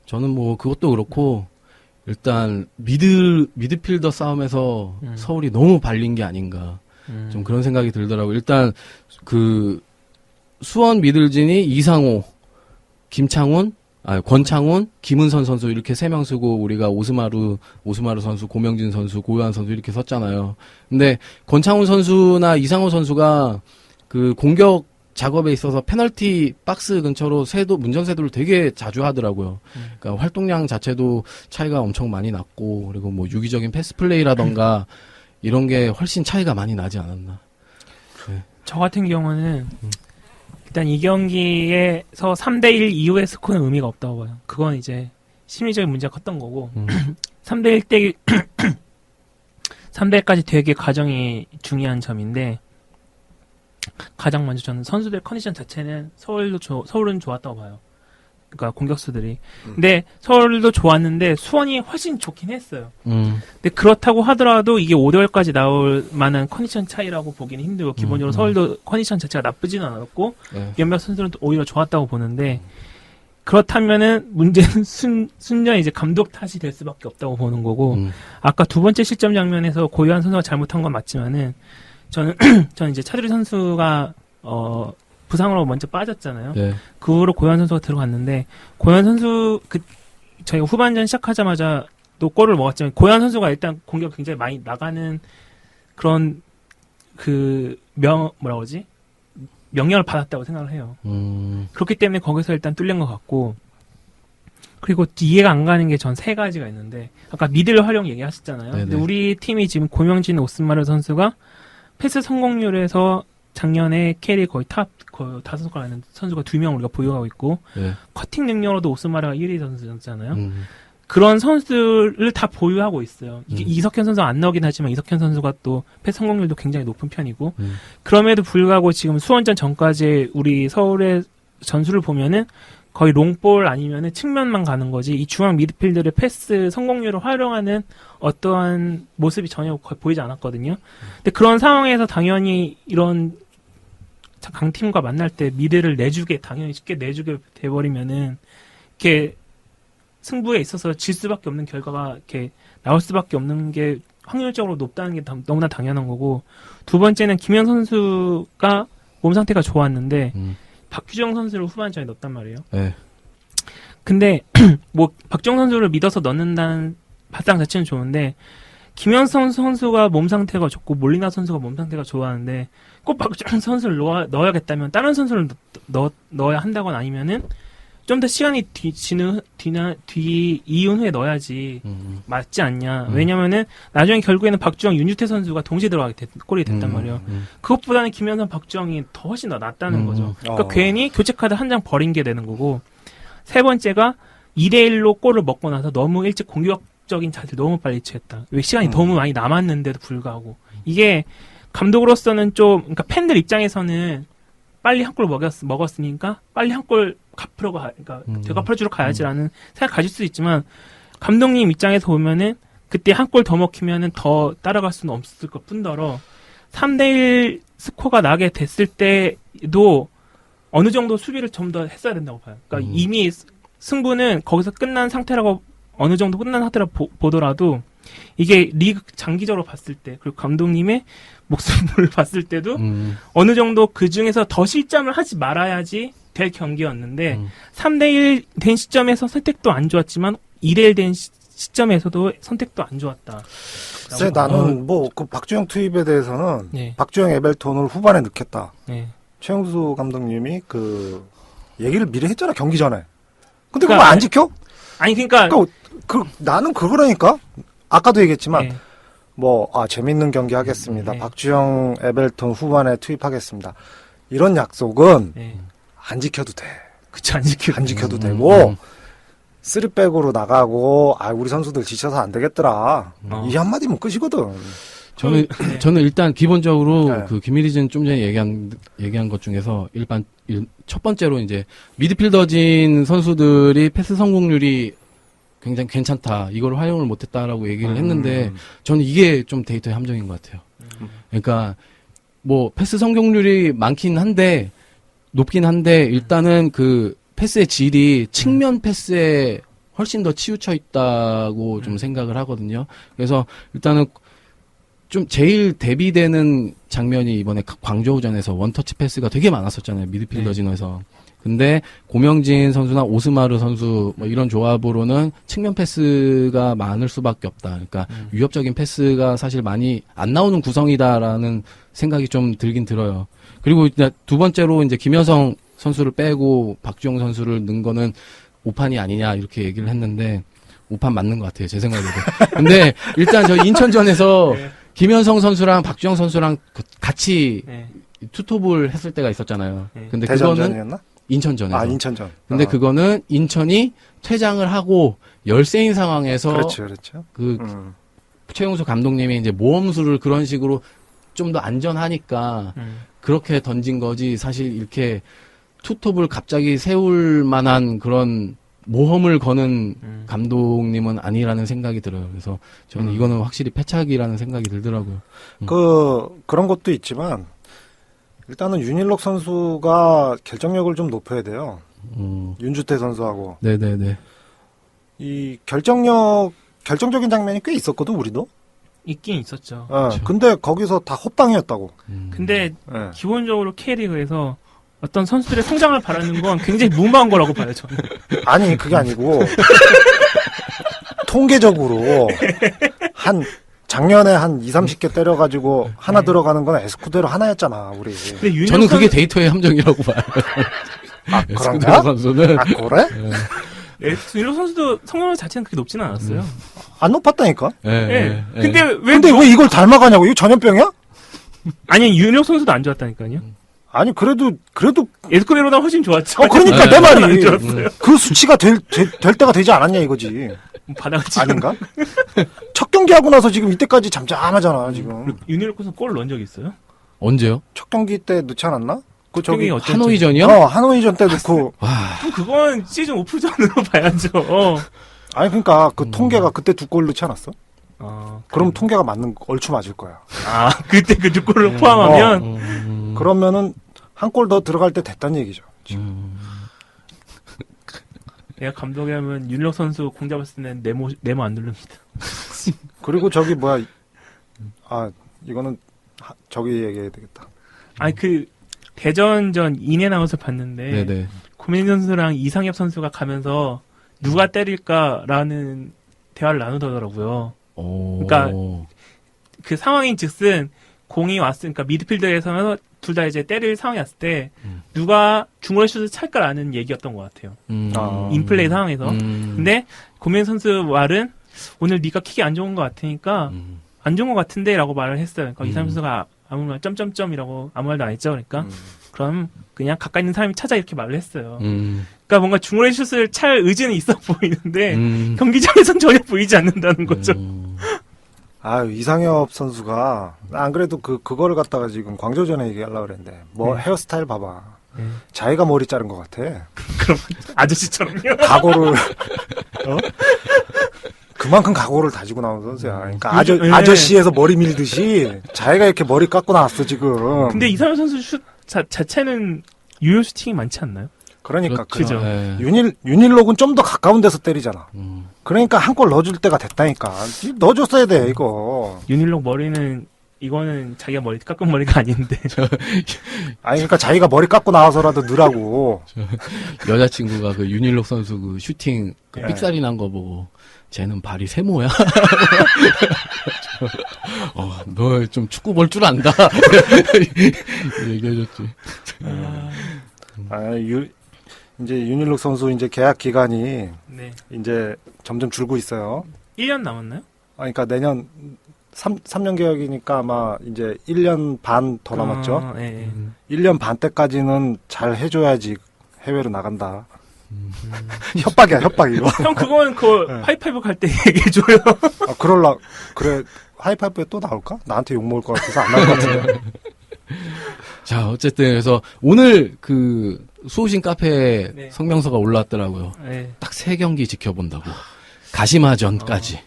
저는 뭐 그것도 그렇고 일단 미드필더 싸움에서 서울이 너무 발린 게 아닌가 좀 그런 생각이 들더라고요. 일단 그 수원 미들진이 이상호, 김창훈, 권창훈, 김은선 선수 이렇게 3명 쓰고 우리가 오스마루 선수, 고명진 선수, 고요한 선수 이렇게 섰잖아요. 근데 권창훈 선수나 이상호 선수가 그 공격 작업에 있어서 페널티 박스 근처로 문전세도를 되게 자주 하더라고요. 그러니까 활동량 자체도 차이가 엄청 많이 났고, 그리고 뭐 유기적인 패스 플레이라던가 이런 게 훨씬 차이가 많이 나지 않았나. 저 같은 경우는 일단 이 경기에서 3대1 이후의 스코어는 의미가 없다고 봐요. 그건 이제 심리적인 문제가 컸던 거고 3대1 3대1까지 되게 과정이 중요한 점인데 가장 먼저 저는 선수들 컨디션 자체는 서울은 좋았다고 봐요. 그러니까 공격수들이. 근데 서울도 좋았는데 수원이 훨씬 좋긴 했어요. 근데 그렇다고 하더라도 이게 5대5까지 나올 만한 컨디션 차이라고 보기는 힘들고 기본적으로 서울도 컨디션 자체가 나쁘지는 않았고 네. 몇몇 선수는 또 오히려 좋았다고 보는데 그렇다면은 문제는 순전히 이제 감독 탓이 될 수밖에 없다고 보는 거고 아까 두 번째 실점 장면에서 고요한 선수가 잘못한 건 맞지만은 저는 이제 차두리 선수가 부상으로 먼저 빠졌잖아요. 네. 그 후로 고현 선수가 들어갔는데 고현 선수 저희가 후반전 시작하자마자 또 골을 먹었지만 고현 선수가 일단 공격 굉장히 많이 나가는 그런 명령을 받았다고 생각을 해요. 그렇기 때문에 거기서 일단 뚫린 것 같고 그리고 이해가 안 가는 게 전 3가지가 있는데 아까 미들 활용 얘기하셨잖아요. 네네. 근데 우리 팀이 지금 고명진 오스마르 선수가 패스 성공률에서 작년에 캐리 거의 다섯 손가락 안에 선수가 2명 우리가 보유하고 있고 네. 커팅 능력으로도 오스마르가 1위 선수잖아요. 그런 선수를 다 보유하고 있어요. 이게 이석현 선수가 안 나오긴 하지만 이석현 선수가 또 패스 성공률도 굉장히 높은 편이고 그럼에도 불구하고 지금 수원전 전까지 우리 서울의 전술을 보면은 거의 롱볼 아니면은 측면만 가는 거지 이 중앙 미드필더의 패스 성공률을 활용하는 어떠한 모습이 전혀 거의 보이지 않았거든요. 근데 그런 상황에서 당연히 이런 강팀과 만날 때 미드를 당연히 쉽게 내주게 돼버리면은 이렇게 승부에 있어서 질 수밖에 없는 결과가 이렇게 나올 수밖에 없는 게 확률적으로 높다는 게 너무나 당연한 거고 두 번째는 김현 선수가 몸 상태가 좋았는데 박규정 선수를 후반전에 넣었단 말이에요. 네. 근데 뭐 박주영 선수를 믿어서 넣는다는 발상 자체는 좋은데 김현성 선수가 몸 상태가 좋고 몰리나 선수가 몸 상태가 좋아하는데 꼭 박주영 선수를 넣어야겠다면 다른 선수를 넣어야 한다거나 아니면은 좀 더 시간이 이은 후에 넣어야지 맞지 않냐. 왜냐면은 나중에 결국에는 박주영, 윤유태 선수가 동시에 골이 됐단 말이에요. 그것보다는 김현성, 박주영이 더 훨씬 더 낫다는 거죠. 그러니까 괜히 교체 카드 한 장 버린 게 되는 거고 세 번째가 2대1로 골을 먹고 나서 너무 일찍 공격적인 자세를 너무 빨리 취했다. 왜 시간이 너무 많이 남았는데도 불구하고 이게 감독으로서는 좀 그러니까 팬들 입장에서는 빨리 한 골 먹었으니까 빨리 한 골 그러니까 되갚아주러 가야지라는 생각 가질 수도 있지만 감독님 입장에서 보면은 그때 한 골 더 먹히면은 더 따라갈 수는 없을 것 뿐더러 3대1 스코어가 나게 됐을 때도 어느 정도 수비를 좀 더 했어야 된다고 봐요. 그러니까 이미 승부는 거기서 끝난 상태라고 어느 정도 끝난 상태라고 보더라도 이게 리그 장기적으로 봤을 때 그리고 감독님의 목숨을 봤을 때도 어느 정도 그 중에서 더 실점을 하지 말아야지 될 경기였는데 3대1 된 시점에서 선택도 안 좋았지만 2대1 된 시점에서도 선택도 안 좋았다. 글쎄 나는 뭐 그 박주영 투입에 대해서는 네. 박주영 에벨톤을 후반에 넣겠다. 네. 최영수 감독님이 그 얘기를 미리 했잖아 경기 전에. 근데 그거 그러니까 안 지켜? 아니 그러니까 나는 그거라니까. 아까도 얘기했지만 네. 재밌는 경기 하겠습니다. 네. 박주영 에벨톤 후반에 투입하겠습니다. 이런 약속은 네. 안 지켜도 돼. 그치 안 지켜도 되고 3백으로 나가고 우리 선수들 지쳐서 안 되겠더라. 이 한마디면 끝이거든. 저는 일단 기본적으로 네. 그 김일희진 좀 전에 얘기한 것 중에서 첫 번째로 이제 미드필더진 선수들이 패스 성공률이 굉장히 괜찮다. 이걸 활용을 못했다라고 얘기를 했는데 저는 이게 좀 데이터의 함정인 것 같아요. 그러니까 뭐 패스 성공률이 높긴 한데 일단은 그 패스의 질이 측면 패스에 훨씬 더 치우쳐 있다고 좀 생각을 하거든요. 그래서 일단은 좀 제일 대비되는 장면이 이번에 광저우전에서 원터치 패스가 되게 많았었잖아요. 미드필더진에서. 근데 고명진 선수나 오스마르 선수 뭐 이런 조합으로는 측면 패스가 많을 수밖에 없다. 그러니까 위협적인 패스가 사실 많이 안 나오는 구성이다라는 생각이 좀 들긴 들어요. 그리고 이제 두 번째로 이제 김현성 선수를 빼고 박주영 선수를 넣은 거는 오판이 아니냐 이렇게 얘기를 했는데 오판 맞는 것 같아요. 제 생각에도. 근데 일단 저 인천전에서 네. 김현성 선수랑 박주영 선수랑 같이 네. 투톱을 했을 때가 있었잖아요. 네. 근데 그거는 대전전이었나? 인천전에서. 인천전. 근데 그거는 인천이 퇴장을 하고 열세인 상황에서 그렇죠. 최용수 감독님이 이제 모험수를 그런 식으로 좀 더 안전하니까 그렇게 던진 거지 사실 이렇게 투톱을 갑자기 세울 만한 그런 모험을 거는 감독님은 아니라는 생각이 들어요. 그래서 저는 이거는 확실히 패착이라는 생각이 들더라고요. 그런 것도 있지만 일단은 윤일록 선수가 결정력을 좀 높여야 돼요. 윤주태 선수하고. 네네네. 이 결정적인 장면이 꽤 있었거든, 우리도. 있긴 있었죠. 근데 거기서 다 헛방이었다고. 근데 네. 기본적으로 K리그에서 어떤 선수들의 성장을 바라는 건 굉장히 무모한 거라고 봐요, 저는. 아니, 그게 아니고, 통계적으로, 작년에 한 20, 30개 때려가지고, 하나 들어가는 건 에스쿠데로 하나였잖아, 우리. 근데 저는 그게 데이터의 함정이라고 봐요. 그런가? 선수는. 그래? 윤일록 선수도 성공률 자체는 그렇게 높지는 않았어요. 안 높았다니까? 네. 근데 왜 이걸 닮아가냐고? 이거 전염병이야? 아니, 윤일록 선수도 안 좋았다니까요. 아니 그래도 에스코베로보다 훨씬 좋았죠. 그러니까 내 말이 좋았어요. 그 수치가 될 때가 되지 않았냐 이거지. 바닥을 치고. 아닌가? 첫 경기 하고 나서 지금 이때까지 잠잠하잖아 지금. 윤일로코는 골 넣은 적 있어요? 언제요? 첫 경기 때 넣지 않았나? 그 저기 경기 어쨌든. 하노이전이요? 하노이전 때 넣고. 그럼 그건 시즌 오프전으로 봐야죠. 아니 그러니까 그 통계가 그때 2골 넣지 않았어? 그럼 그럼 통계가 맞는 얼추 맞을 거야. 그때 그 두 골로 포함하면 그러면은 한 골 더 들어갈 때 됐단 얘기죠. 내가 감독이 하면 윤일록 선수 공 잡았을 때는 네모 안 누릅니다. 그리고 저기 뭐야? 이거는 저기 얘기해야 되겠다. 아니 그 대전전 인해 나와서 봤는데 네네. 고민 선수랑 이상엽 선수가 가면서 누가 때릴까라는 대화를 나누더라고요. 그러니까 그 상황인즉슨 공이 왔으니까 미드필더에서는 둘 다 이제 때릴 상황이 왔을 때 누가 중거리 슛을 찰까라는 얘기였던 것 같아요. 인플레이 상황에서. 근데 고민 선수 말은 오늘 네가 킥이 안 좋은 것 같으니까 안 좋은 것 같은데라고 말을 했어요. 그러니까 이상엽 선수가 아무 말 점점점이라고 아무 말도 안 했죠. 그러니까 그럼 그냥 가까이 있는 사람이 찾아 이렇게 말을 했어요. 그러니까 뭔가 중거리 슛을 찰 의지는 있어 보이는데 경기장에선 전혀 보이지 않는다는 거죠. 이상엽 선수가 안 그래도 그거를 갖다가 지금 광저전에 얘기하려고 그랬는데 헤어스타일 봐봐. 자기가 머리 자른 것 같아. 그럼 아저씨처럼요. 각오를 그만큼 각오를 다지고 나온 선수야. 그러니까 아저씨에서 머리 밀듯이 자기가 이렇게 머리 깎고 나왔어 지금. 근데 이상엽 선수 슛 자체는 유효 슈팅이 많지 않나요? 그러니까 그죠. 네. 윤일록은 좀 더 가까운 데서 때리잖아. 그러니까 한 골 넣어줄 때가 됐다니까. 넣어줬어야 돼 이거. 윤일록 머리는 이거는 자기가 머리 깎은 머리가 아닌데. 그러니까 자기가 머리 깎고 나와서라도 넣으라고. 여자친구가 그 윤일록 선수 그 슈팅 그 예. 삑살이 난 거 보고 쟤는 발이 세모야. 너 좀 축구 볼 줄 안다. 얘기해줬지. 이제 윤일록 선수 이제 계약 기간이 네. 이제 점점 줄고 있어요. 1년 남았나요? 그러니까 내년 3년 계약이니까 아마 이제 1년 반 더 남았죠. 네. 1년 반 때까지는 잘 해줘야지 해외로 나간다. 협박이야, 협박 이거. 형 그건 그 네. 하이파이브 갈 때 얘기해줘요. 그래 하이파이브에 또 나올까? 나한테 욕 먹을 것 같아서 안 나올 것 같은데. 자, 어쨌든 그래서 오늘 그 수호신 카페에 네. 성명서가 올라왔더라고요. 네. 딱 3경기 지켜본다고. 가시마전까지.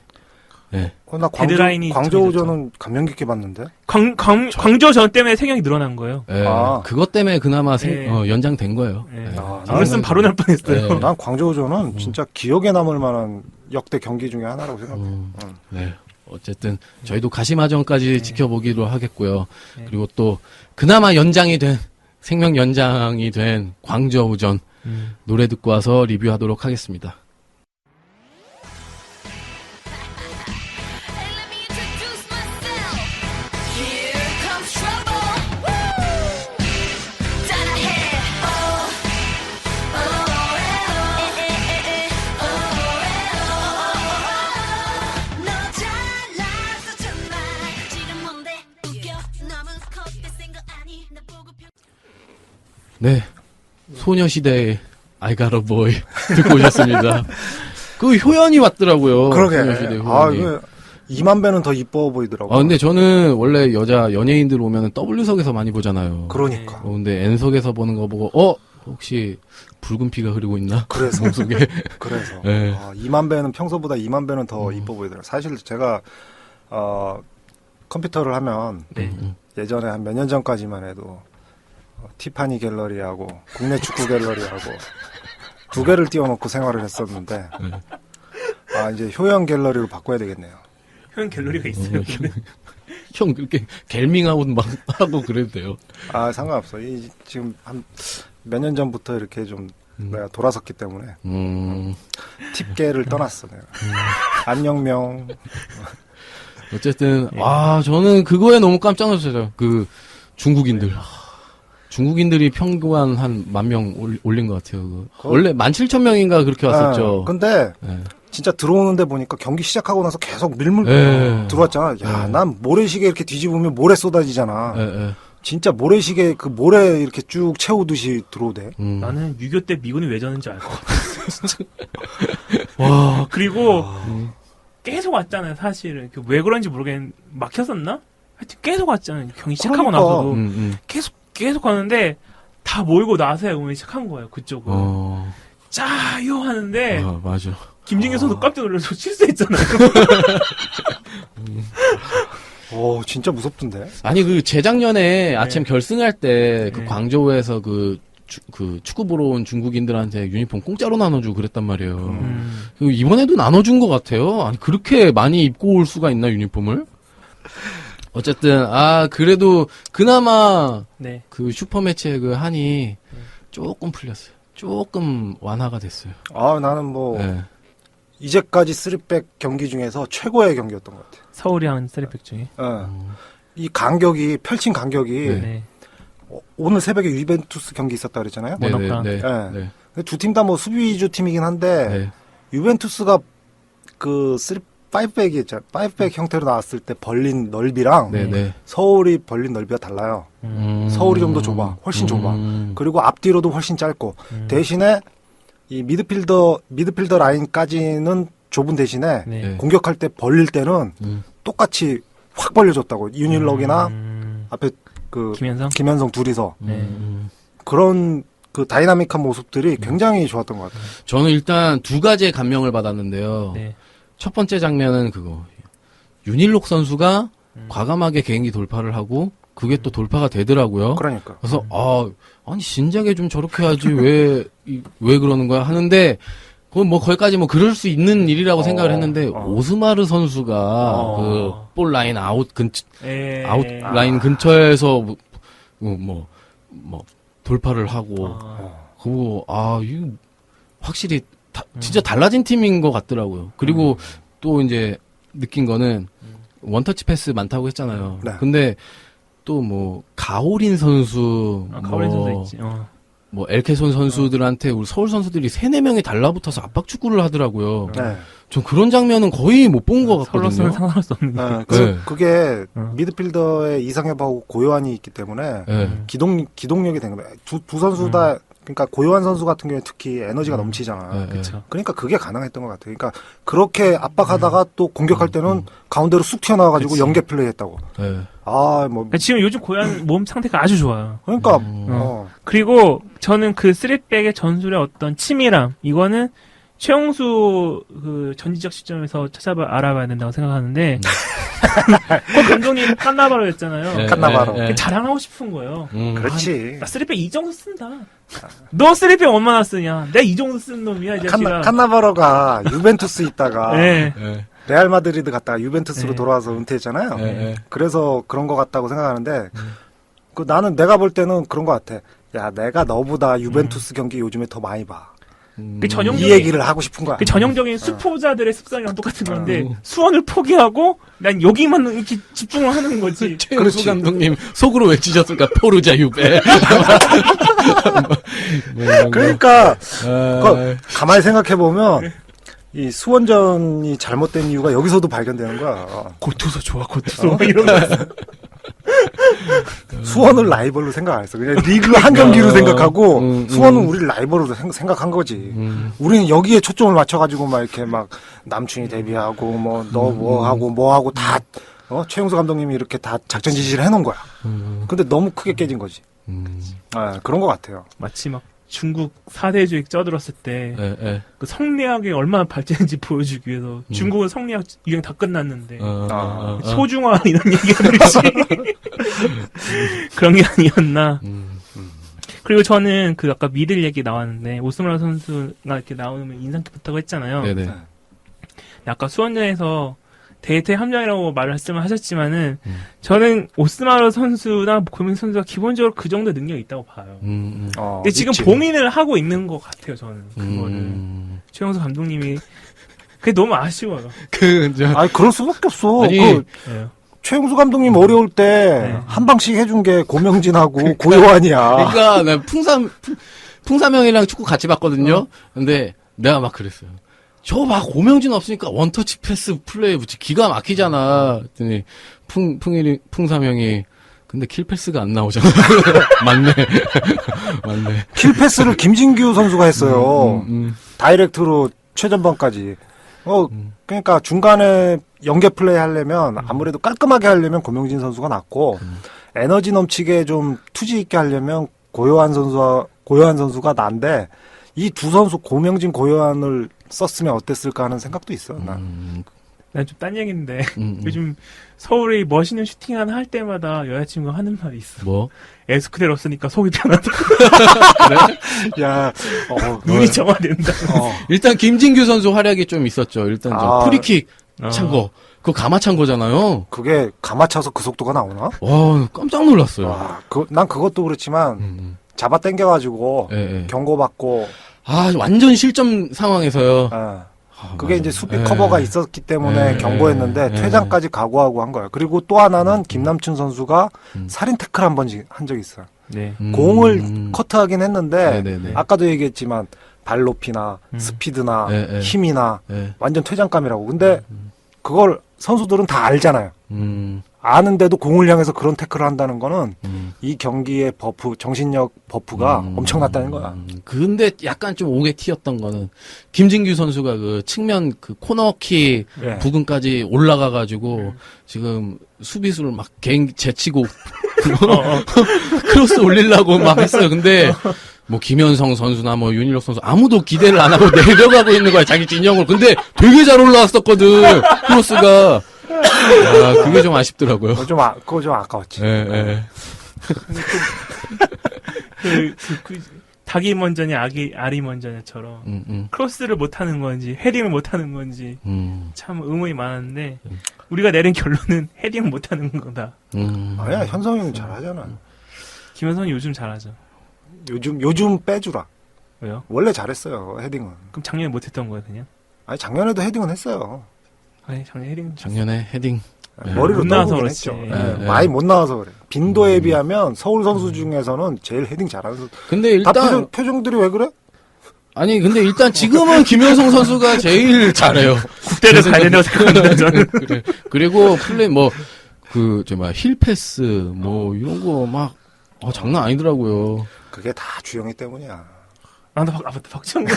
네. 나 데드라인이 광저우전은 감명 깊게 봤는데. 광저전 때문에 생각이 늘어난 거예요. 네. 아. 그것 때문에 그나마 네. 연장된 거예요. 네. 네. 이랬으면 바로 날 뻔했어요. 네. 난 광저우전은 진짜 기억에 남을 만한 역대 경기 중에 하나라고 생각해. 네. 어쨌든 저희도 가시마전까지 지켜보기로 하겠고요. 네. 그리고 또 그나마 연장이 된 생명 연장이 된 광저우전 노래 듣고 와서 리뷰하도록 하겠습니다. Hey, let me introduce myself. Here comes trouble. Woo! Down ahead. Oh, oh, eh, oh, 너 잘났어 정말. 지금 뭔데 웃겨? 너무 컸대 생각 아니 나 보고 네. 소녀시대의 I Got a Boy 듣고 오셨습니다. 그 효연이 왔더라고요. 그러게. 소녀시대 효연이. 이거 2만 배는 더 이뻐 보이더라고. 근데 저는 원래 여자 연예인들 오면은 W석에서 많이 보잖아요. 그러니까. 근데 N석에서 보는 거 보고, 혹시 붉은 피가 흐르고 있나? 그래서. 몸속에. 그래서. 네. 2만 배는 평소보다 2만 배는 더 이뻐 보이더라고. 사실 제가, 컴퓨터를 하면 네. 예전에 한 몇 년 전까지만 해도 티파니 갤러리하고 국내 축구 갤러리하고 두 개를 띄워놓고 생활을 했었는데 이제 효연 갤러리로 바꿔야 되겠네요. 형 갤러리가 있어요. 근데. 형 그렇게 갤밍아웃 막 하고 그래도 돼요. 상관없어. 지금 한 몇 년 전부터 이렇게 좀 내가 돌아섰기 때문에 팁계를 떠났어 내가. 안녕명. 어쨌든 저는 그거에 너무 깜짝 놀랐어요. 그 중국인들. 중국인들이 평균 한 10,000명 올린 것 같아요. 그거. 원래 17,000명인가 그렇게 왔었죠. 근데 네. 진짜 들어오는데 보니까 경기 시작하고 나서 계속 밀물 네. 들어왔잖아. 야, 난 모래시계 이렇게 뒤집으면 모래 쏟아지잖아. 예, 예. 진짜 모래시계 그 모래 이렇게 쭉 채우듯이 들어오대. 나는 6.25 때 미군이 왜 졌는지 알 것 같아. 진짜. 와, 그리고 계속 왔잖아요, 사실은. 왜 그런지 모르겠는데, 막혔었나? 하여튼 계속 왔잖아요. 경기 시작하고 그러니까. 나서도. 계속 가는데, 다 모이고 나서야 응원이 시작한 거예요, 그쪽은. 짜요 하는데, 맞아. 김진규 선수 깜짝 놀라서 실수했잖아요. 진짜 무섭던데. 아니 그 재작년에 아침 결승할 때 그 네. 광저우에서 그 축구 보러 온 중국인들한테 유니폼 공짜로 나눠주고 그랬단 말이에요. 그리고 이번에도 나눠준 것 같아요. 아니 그렇게 많이 입고 올 수가 있나 유니폼을? 어쨌든 그래도 그나마 네. 그 슈퍼매치의 그 한이 조금 풀렸어요. 조금 완화가 됐어요. 나는 뭐 네. 이제까지 3백 경기 중에서 최고의 경기였던 것 같아. 서울이 한 쓰리백 중에. 이 간격이 펼친 간격이 네. 네. 오늘 새벽에 유벤투스 경기 있었다 그랬잖아요. 네, 모나카. 네, 네. 네. 두 팀 다 뭐 수비 위주 팀이긴 한데 네. 유벤투스가 그 5백이 있잖아. 5백 형태로 나왔을 때 벌린 넓이랑 네, 네. 서울이 벌린 넓이가 달라요. 서울이 좀 더 좁아. 훨씬 좁아. 그리고 앞뒤로도 훨씬 짧고 대신에 이 미드필더 라인까지는 좁은 대신에 네. 공격할 때 벌릴 때는 똑같이 확 벌려줬다고. 윤일럭이나 앞에 그 김현성? 둘이서 네. 그런 그 다이나믹한 모습들이 굉장히 좋았던 것 같아요. 저는 일단 두 가지의 감명을 받았는데요. 네. 첫 번째 장면은 그거 윤일록 선수가 과감하게 개인기 돌파를 하고 그게 또 돌파가 되더라고요. 그러니까. 그래서 아니 진작에 좀 저렇게 하지 왜 그러는 거야 하는데 그건 뭐 거기까지 뭐 그럴 수 있는 일이라고 생각을 했는데 오스마르 선수가 그 볼 라인 아웃 라인 근처에서 뭐 돌파를 하고 그거 이거 확실히 진짜 달라진 팀인 것 같더라고요. 그리고 또 이제 느낀 거는 원터치 패스 많다고 했잖아요. 네. 근데 또 뭐 가오린 선수, 가오린 선수 있지. 뭐 엘케손 선수들한테 우리 서울 선수들이 3-4명이 달라붙어서 압박 축구를 하더라고요. 네. 전 그런 장면은 거의 못 본 것 같거든요. 서울로서는 상상할 수 없는 게. 네. 네. 그게 미드필더에 이상엽하고 고요한이 있기 때문에 네. 기동력이 된 거예요. 두 선수 다 그러니까 고요한 선수 같은 경우에 특히 에너지가 넘치잖아. 네, 그쵸. 그러니까 그게 가능했던 것 같아요. 그러니까 그렇게 압박하다가 또 공격할 때는 가운데로 쑥 튀어나와가지고 그치. 연계 플레이했다고. 네. 그러니까 지금 요즘 고양 몸 상태가 아주 좋아요. 그러니까 그리고 저는 그 쓰리백의 전술의 어떤 치밀함, 이거는 최용수 그 전지적 시점에서 알아봐야 된다고 생각하는데, 그 감독님 깐나바로였잖아요. 네, 깐나바로. 네, 네. 자랑하고 싶은 거예요. 그렇지. 나 쓰리백 이 정도 쓴다. 너 쓰리백 얼마나 쓰냐? 내가 이 정도 쓴 놈이야, 이 자식아. 칸나바로가 유벤투스 있다가 네. 네. 레알 마드리드 갔다가 유벤투스로 네. 돌아와서 은퇴했잖아요. 네. 그래서 그런 것 같다고 생각하는데 나는 내가 볼 때는 그런 것 같아. 야, 내가 너보다 유벤투스 경기 요즘에 더 많이 봐. 그 전형적인 이 얘기를 하고 싶은 거야. 그 전형적인 수포자들의 습성이랑 똑같은 건데 수원을 포기하고 난 여기만 이렇게 집중을 하는 거지. 최용수 그렇지. 감독님 속으로 외치셨을까? 포르자 유배. 그러니까 가만히 생각해 보면 이 수원전이 잘못된 이유가 여기서도 발견되는 거야. 고투소 좋아, 고투소. 이런 거. 수원을 라이벌로 생각 안 했어. 그냥 리그 한 경기로 생각하고 수원은 우리 라이벌로 생각한 거지. 우리는 여기에 초점을 맞춰가지고 막 이렇게 막 남충이 데뷔하고 뭐 너 뭐 하고 다 최용수 감독님이 이렇게 다 작전 지시를 해놓은 거야. 근데 너무 크게 깨진 거지. 그런 것 같아요. 마치 막 중국 4대주의 쪄들었을 때 네, 네. 그 성리학이 얼마나 발전했는지 보여주기 위해서 중국은 성리학 유행 다 끝났는데 소중화 이런 얘기하듯이 그런 게 아니었나. 그리고 저는 그 아까 미들 얘기 나왔는데 오스마르 선수가 이렇게 나오면 인상 깊었다고 했잖아요. 네네. 아까 수원전에서 데이트의 함정이라고 말씀을 하셨지만은 저는 오스마르 선수나 고민 선수가 기본적으로 그 정도 능력이 있다고 봐요. 근데 지금 있지. 봉인을 하고 있는 것 같아요. 저는 그거를 최영수 감독님이 그게 너무 아쉬워요. 아니 그럴 수밖에 없어. 아니, 그 네. 최용수 감독님 어려울 때 한 방씩 해준 게 고명진하고 고요한이야. 그러니까 나 풍삼형이랑 축구 같이 봤거든요. 근데 내가 막 그랬어요. 저 막 고명진 없으니까 원터치 패스 플레이 붙이 기가 막히잖아. 그랬더니 풍삼형이 근데 킬패스가 안 나오잖아. 맞네. 맞네. 킬패스를 김진규 선수가 했어요. 음. 다이렉트로 최전방까지. 그러니까 중간에 연계 플레이 하려면 아무래도 깔끔하게 하려면 고명진 선수가 낫고 에너지 넘치게 좀 투지 있게 하려면 고요한 선수가 난데 이 두 선수 고명진 고요한을 썼으면 어땠을까 하는 생각도 있어. 난. 난 좀 딴 얘기인데 요즘 서울이 멋있는 슈팅 하나 할 때마다 여자친구가 하는 말이 있어. 뭐? 에스쿠델 없으니까 속이 편하다. 야, 눈이 정화된다. 일단 김진규 선수 활약이 좀 있었죠. 일단 저 프리킥 찬 거. 그거 가마 찬 거잖아요. 그게 가마차서 그 속도가 나오나? 와, 깜짝 놀랐어요. 와, 난 그것도 그렇지만 잡아 당겨가지고 예, 예. 경고받고 아, 완전 실점 상황에서요. 그게 맞아. 이제 수비 예. 커버가 있었기 때문에 예, 경고했는데 예. 퇴장까지 각오하고 한 거예요. 그리고 또 하나는 김남춘 선수가 살인 태클 한 적이 있어요. 네. 공을 커트하긴 했는데 네네네. 아까도 얘기했지만 발 높이나 스피드나 예, 예. 힘이나 예. 완전 퇴장감이라고. 근데 그걸 선수들은 다 알잖아요. 음. 아는데도 공을 향해서 그런 태클을 한다는 거는 이 경기의 정신력 버프가 엄청났다는 거야. 근데 약간 좀 오게 튀었던 거는 김진규 선수가 그 측면 그 코너킥 예. 부근까지 올라가가지고 지금 수비수를 막 개인 제치고 크로스 올리려고 막 했어요. 근데 뭐 김현성 선수나 뭐 윤일록 선수 아무도 기대를 안 하고 내려가고 있는 거야 자기 진영으로. 근데 되게 잘 올라왔었거든 크로스가. 아, 그게 좀 아쉽더라고요. 그거 좀 아까웠지. 예, 예. 닭이 먼저냐 알이 먼저냐처럼 크로스를 못하는 건지 헤딩을 못하는 건지 참 의문이 많았는데 우리가 내린 결론은 헤딩을 못하는 거다. 아니야, 현성이 형 잘하잖아. 김현성이 요즘 잘하죠. 요즘 빼주라. 왜요? 원래 잘했어요, 헤딩은. 그럼 작년에 못했던 거야 그냥? 아니, 작년에도 헤딩은 했어요. 아니 작년 헤딩 작년에 헤딩. 예. 머리로 못 나와서 떨구긴 그렇지. 했죠. 예, 예. 많이 못 나와서 그래. 빈도에 비하면 서울 선수 중에서는 제일 헤딩 잘하는 선수. 근데 다 일단 표정들이 왜 그래? 아니 근데 일단 지금은 김현성 선수가 제일 잘해요. 국대를 가야 된다고 생각합니다 저는. 그래. 그리고 플레이 힐 패스 뭐 이런 거 막 장난 아니더라고요. 그게 다 주영이 때문이야. 박정근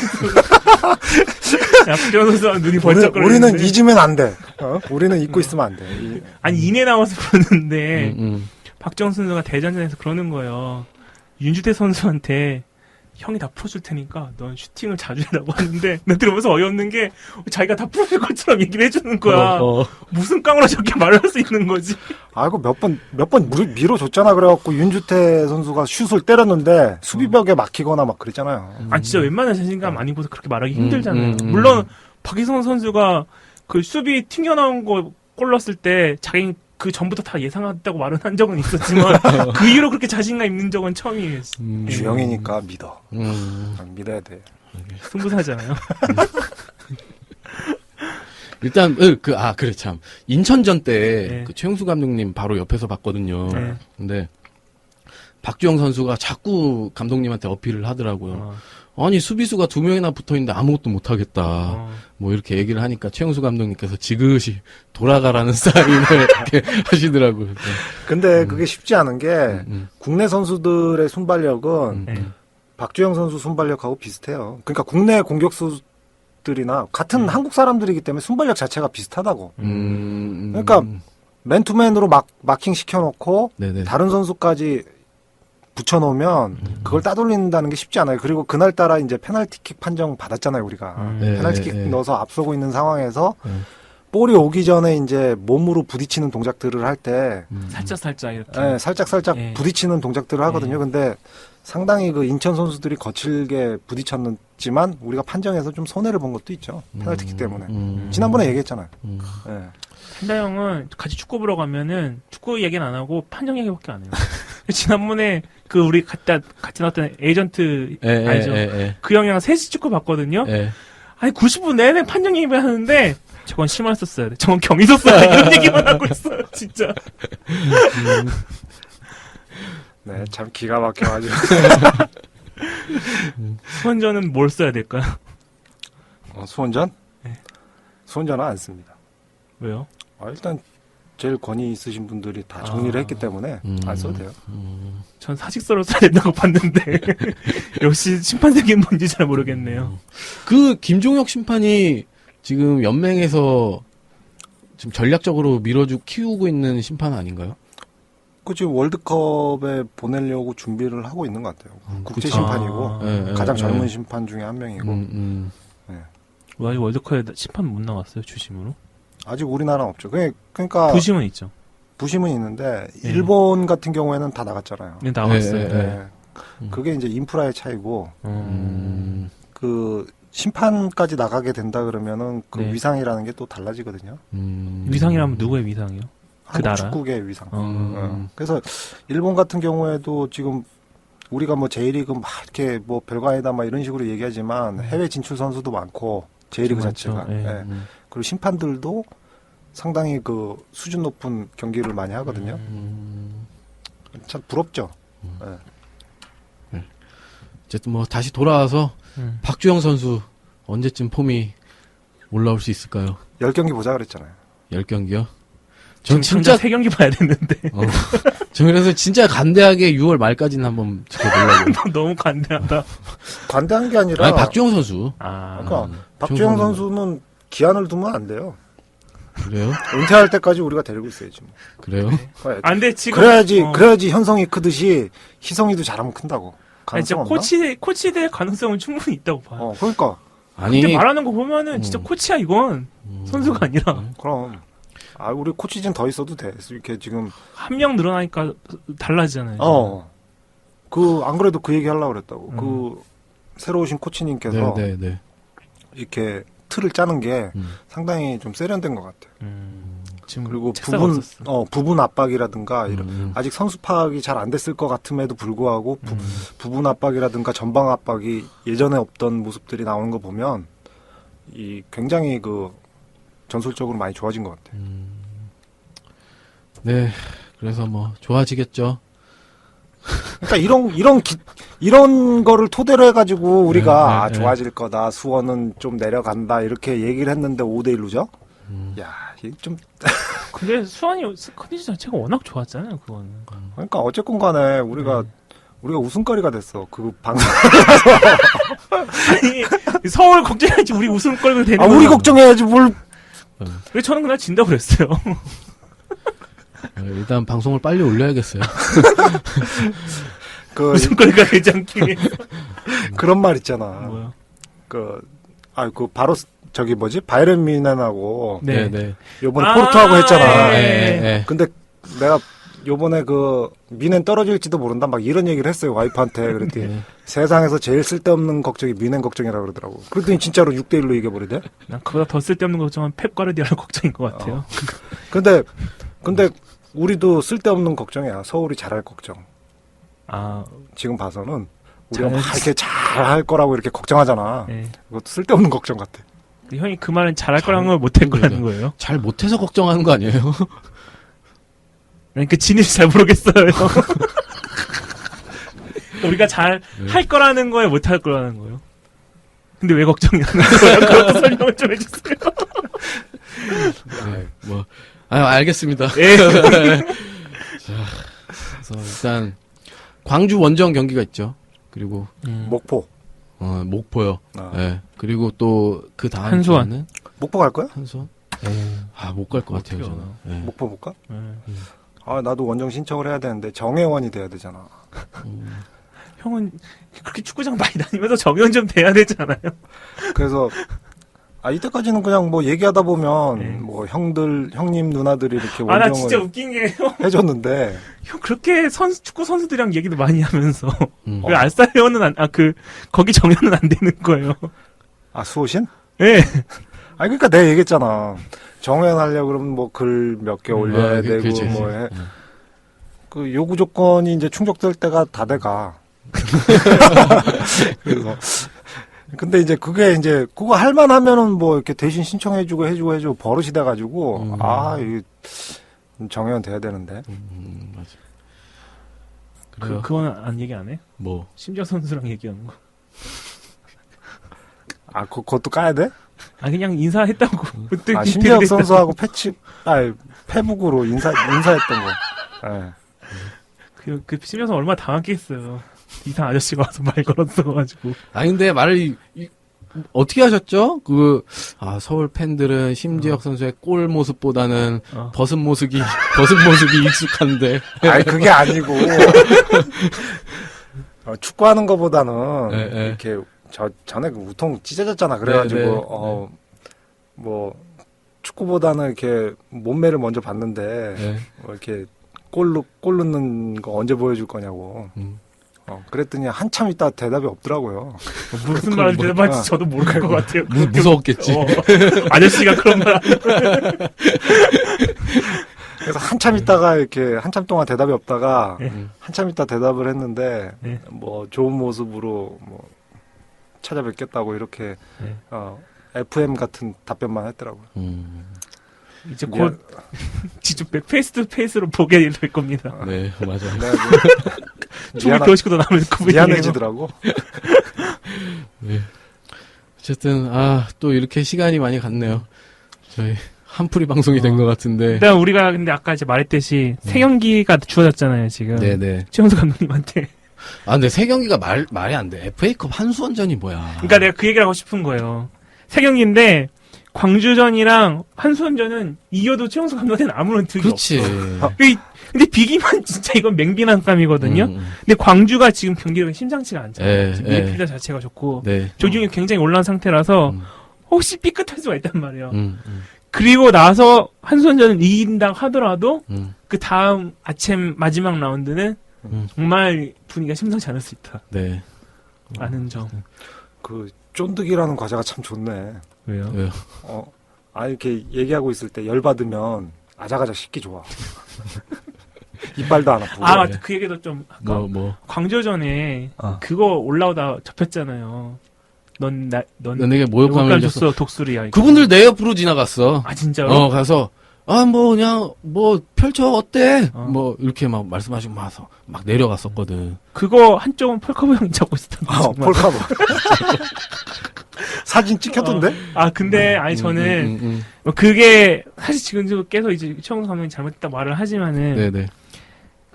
박정근 선수가 눈이 번쩍거리는데 우리는 잊으면 안 돼. 우리는 잊고 있으면 안 돼. 아니 이내 나와서 그러는데 음. 박정근 선수가 대전전에서 그러는 거예요. 윤주태 선수한테 형이 다 풀어줄 테니까 넌 슈팅을 자주 해라고 하는데 나 들으면서 어이없는 게 자기가 다 풀어줄 것처럼 얘기를 해주는 거야. 무슨 깡으로 저렇게 말을 할 수 있는 거지. 아이고 몇 번 밀어줬잖아. 그래갖고 윤주태 선수가 슛을 때렸는데 수비벽에 막히거나 막 그랬잖아요. 아 진짜 웬만한 자신감 아니고서 그렇게 말하기 힘들잖아요. 물론 박희성 선수가 그 수비 튕겨나온 거 골 넣었을 때 자기 그 전부터 다 예상했다고 말은 한 적은 있었지만 그 이후로 그렇게 자신감 있는 적은 처음이에요. 주영이니까 믿어. 믿어야 돼. 승부사잖아요. 일단 그래 참 인천전 때 네. 그 최용수 감독님 바로 옆에서 봤거든요. 네. 근데 박주영 선수가 자꾸 감독님한테 어필을 하더라고요. 아니 수비수가 2명이나 붙어있는데 아무것도 못하겠다. 뭐 이렇게 얘기를 하니까 최용수 감독님께서 지그시 돌아가라는 사인을 이렇게 하시더라고요. 근데 그게 쉽지 않은 게 국내 선수들의 순발력은 박주영 선수 순발력하고 비슷해요. 그러니까 국내 공격수들이나 같은 한국 사람들이기 때문에 순발력 자체가 비슷하다고. 그러니까 맨투맨으로 마킹 시켜놓고 네네. 다른 선수까지 붙여놓으면 그걸 따돌린다는 게 쉽지 않아요. 그리고 그날따라 이제 페널티킥 판정 받았잖아요, 우리가. 네, 페널티킥 네, 네. 넣어서 앞서고 있는 상황에서 볼이 오기 전에 이제 몸으로 부딪히는 동작들을 할 때 살짝 이렇게. 살짝 예. 부딪히는 동작들을 하거든요. 근데 상당히 그 인천 선수들이 거칠게 부딪혔지만 우리가 판정에서 좀 손해를 본 것도 있죠. 페널티킥 때문에. 지난번에 얘기했잖아요. 예. 한다 형은 같이 축구 보러 가면은 축구 얘기는 안 하고 판정 얘기밖에 안 해요. 지난번에 그 우리 같이 나왔던 에이전트 알죠? 그 형이랑 셋이 축구 봤거든요. 아니 90분 내내 판정 얘기만 하는데 저건 심할 썼어야 돼. 저건 경이 썼어야 돼. 이런 얘기만 하고 있어요. 진짜. 네, 참 기가 막혀가지고. 수원전은 뭘 써야 될까요? 수원전? 네. 수원전은 안 씁니다. 왜요? 일단 제일 권위 있으신 분들이 다 정리를 했기 때문에 안 써도 돼요. 전 사직서로 써야 된다고 봤는데 역시 심판생이 뭔지 잘 모르겠네요. 그 김종혁 심판이 지금 연맹에서 지금 전략적으로 키우고 있는 심판 아닌가요? 그 지금 월드컵에 보내려고 준비를 하고 있는 것 같아요. 국제 그쵸. 심판이고 예, 예, 가장 예. 젊은 심판 중에 한 명이고 왜 아직 월드컵에 심판 못 나왔어요? 주심으로? 아직 우리나라는 없죠. 그러니까 부심은 있죠. 부심은 있는데 예. 일본 같은 경우에는 다 나갔잖아요. 네, 나왔어요. 예, 예, 네. 그게 이제 인프라의 차이고 그 심판까지 나가게 된다 그러면은 그 네. 위상이라는 게 또 달라지거든요. 위상이라면 누구의 위상이요? 한국 나라? 축구의 위상. 음. 그래서 일본 같은 경우에도 지금 우리가 뭐 J리그 막 이렇게 뭐 별거 아니다 막 이런 식으로 얘기하지만 해외 진출 선수도 많고 J리그 많죠. 자체가 예. 예. 그리고 심판들도 상당히 그 수준 높은 경기를 많이 하거든요. 참 부럽죠. 예. 어쨌든 뭐 다시 돌아와서 음. 박주영 선수 언제쯤 폼이 올라올 수 있을까요? 10경기 보자 그랬잖아요. 10경기요? 지금 전 진짜 세 경기 봐야 되는데 저 그래서 진짜 간대하게 6월 말까지는 한번 지켜보려고. 너무 간대하다. 관대한 게 아니라 아니 박주영 선수. 아, 그러니까 박주영 저거는- 선수는 기한을 두면 안 돼요. 그래요? 은퇴할 때까지 우리가 데리고 있어야지. 뭐. 그래요? 안 돼, 지금. 그래야지 현성이 크듯이 희성이도 잘하면 큰다고. 아니, 진짜 가능성 없나? 코치 될 가능성은 충분히 있다고 봐요. 그러니까 아니 근데 말하는 거 보면은 진짜 코치야, 이건. 선수가 아니라. 그럼 우리 코치진 더 있어도 돼. 이렇게 지금 한 명 늘어나니까 달라지잖아요. 안 그래도 그 얘기 하려고 그랬다고. 그 새로 오신 코치님께서 네네네. 이렇게 틀을 짜는 게 상당히 좀 세련된 것 같아요. 지금 그리고 책사가 없었어. 부분 압박이라든가 이런 아직 선수 파악이 잘 안 됐을 것 같음에도 불구하고 부분 압박이라든가 전방 압박이 예전에 없던 모습들이 나오는 거 보면 이 굉장히 그 전술적으로 많이 좋아진 것 같아요. 네. 그래서 뭐 좋아지겠죠. 그러니까 이런 거를 토대로 해가지고 우리가 네. 좋아질 거다, 수원은 좀 내려간다 이렇게 얘기를 했는데 5대1로죠. 야, 이게 좀 근데 수원이 컨디션 자체가 워낙 좋았잖아요, 그거는. 그러니까 어쨌건 간에 우리가 웃음거리가 됐어. 그 방송. 아니, 서울 걱정해야지 우리 웃음거리가 되는 우리 거야. 걱정해야지 뭘. 왜 저는 그날 진다고 그랬어요. 일단 방송을 빨리 올려야겠어요. 그 웃음거리가 되지 않기 위해. 그런 말 있잖아. 뭐야. 바로 저기 뭐지? 바이런 미넨하고 네. 네. 요번에 포르투하고 했잖아. 예. 근데 내가 요번에 그 미넨 떨어질지도 모른다 막 이런 얘기를 했어요, 와이프한테. 그랬더니 네. 세상에서 제일 쓸데없는 걱정이 미넨 걱정이라고 그러더라고. 그랬더니 진짜로 6대1로 이겨버리대. 난 그보다 더 쓸데없는 걱정은 펩 가르디올라 걱정인 것 같아요. 근데 우리도 쓸데없는 걱정이야. 서울이 잘할 걱정. 지금 봐서는 우리가 막 이렇게 잘할 거라고 이렇게 걱정하잖아. 네. 그것도 쓸데없는 걱정 같아. 형이 그 말은 잘할 거라는 걸 못할 거라는 거예요. 잘 못해서 걱정하는 거 아니에요? 그러니까 진실이 잘 모르겠어요. 우리가 잘 할 거라는 거에 못할 거라는 거예요. 근데 왜 걱정이라는 거예요? 그것도 설명을 좀 해주세요. 네. 뭐 알겠습니다. 예. 자, 그래서 일단 광주 원정 경기가 있죠. 그리고 목포. 목포요. 아. 네. 그리고 또 그 다음 한수원. 주에는 목포 갈 거야? 한수원. 못 갈 것 같아요. 저는. 네. 목포 못 가? 네. 나도 원정 신청을 해야 되는데 정혜원이 돼야 되잖아. 형은 그렇게 축구장 많이 다니면서 정연 좀 돼야 되잖아요. 그래서 이때까지는 그냥 뭐 얘기하다 보면 네. 뭐 형님 누나들이 이렇게 나 원정을 진짜 웃긴 게 형 해줬는데 그렇게 축구 선수들이랑 얘기도 많이 하면서 왜 어. 알사회원은 거기 정연은 안 되는 거예요. 수호신? 예. 그러니까 내가 얘기했잖아. 정혜원 하려고 그러면 뭐 글 몇 개 올려야 되고 그치. 뭐 해. 그 요구 조건이 이제 충족될 때가 다 돼가. 그래서 근데 이제 그게 이제 그거 할만하면은 뭐 이렇게 대신 신청해주고 버릇이 돼가지고 이 정혜원 돼야 되는데. 맞아. 그래요. 그거는 안 얘기 안 해? 뭐 심지어 선수랑 얘기하는 거. 그것도 까야 돼? 아 그냥 인사했다고. 그때 신재혁 선수하고 페북으로 인사했던 거. 예. 그 심해서 얼마나 당황했겠어요. 이상 아저씨가 와서 말 걸었어가지고. 아니 근데 말을 어떻게 하셨죠? 서울 팬들은 심지혁 선수의 골 모습보다는 벗은 모습이 익숙한데. 아니 그게 아니고 축구하는 거보다는 네. 이렇게 전에 그 우통 찢어졌잖아. 그래가지고 네. 뭐 축구보다는 이렇게 몸매를 먼저 봤는데 네. 뭐 이렇게 골 넣는 거 언제 보여줄 거냐고. 그랬더니 한참 있다 대답이 없더라고요. 무슨 말을 대답할지 저도 모를 것 같아요. 무서웠겠지. 아저씨가 그런 말. 그래서 한참 있다가 이렇게 한참 동안 대답이 없다가 네. 한참 있다 대답을 했는데 네. 뭐 좋은 모습으로 뭐 찾아뵙겠다고 이렇게 네. FM 같은 답변만 했더라고요. 이제 곧 직접 페이스 투 페이스로 보게 될 겁니다. 네, 맞아요. 춤을 배우시고도 남을 그 미안해지더라고. 네. 어쨌든 또 이렇게 시간이 많이 갔네요. 저희 한풀이 방송이 된 것 같은데. 일단 우리가 근데 아까 이제 말했듯이 세 경기가 주어졌잖아요 지금. 네네. 최영수 감독님한테. 근데 세 경기가 말이 안 돼. FA컵 한수원전이 뭐야? 그러니까 내가 그 얘기를 하고 싶은 거예요. 세 경기인데 광주전이랑 한수원전은 이겨도 최영수 감독한테는 아무런 득이 그렇지. 없어. 근데 비기만 진짜 이건 맹비난 감이거든요. 근데 광주가 지금 경기력이 심상치가 않잖아요. 미드필더 자체가 좋고 네. 조중이 굉장히 올라온 상태라서 혹시 삐끗할 수가 있단 말이에요. 그리고 나서 한수원전을 이긴다 하더라도 그 다음 아침 마지막 라운드는 정말 분위기가 심상치 않을 수 있다. 네. 라는 점. 그 쫀득이라는 과자가 참 좋네. 왜요? 이렇게 얘기하고 있을 때 열받으면 아작아작 씻기 좋아. 이빨도 안 아프고. 맞다. 그 얘기도 좀 아까 뭐. 광주전에 그거 올라오다 접혔잖아요. 넌 내게 모욕감을 줬어. 독수리야. 그분들 내 옆으로 지나갔어. 진짜로? 가서 그냥 펼쳐 어때? 이렇게 막 말씀하시고 막 내려갔었거든. 그거 한쪽은 폴커브 형이 잡고 있었던데. 폴카보. 사진 찍혔던데? 근데 저는 그게 사실 지금 계속 이제 최영수 감독이 잘못했다 말을 하지만은 네네.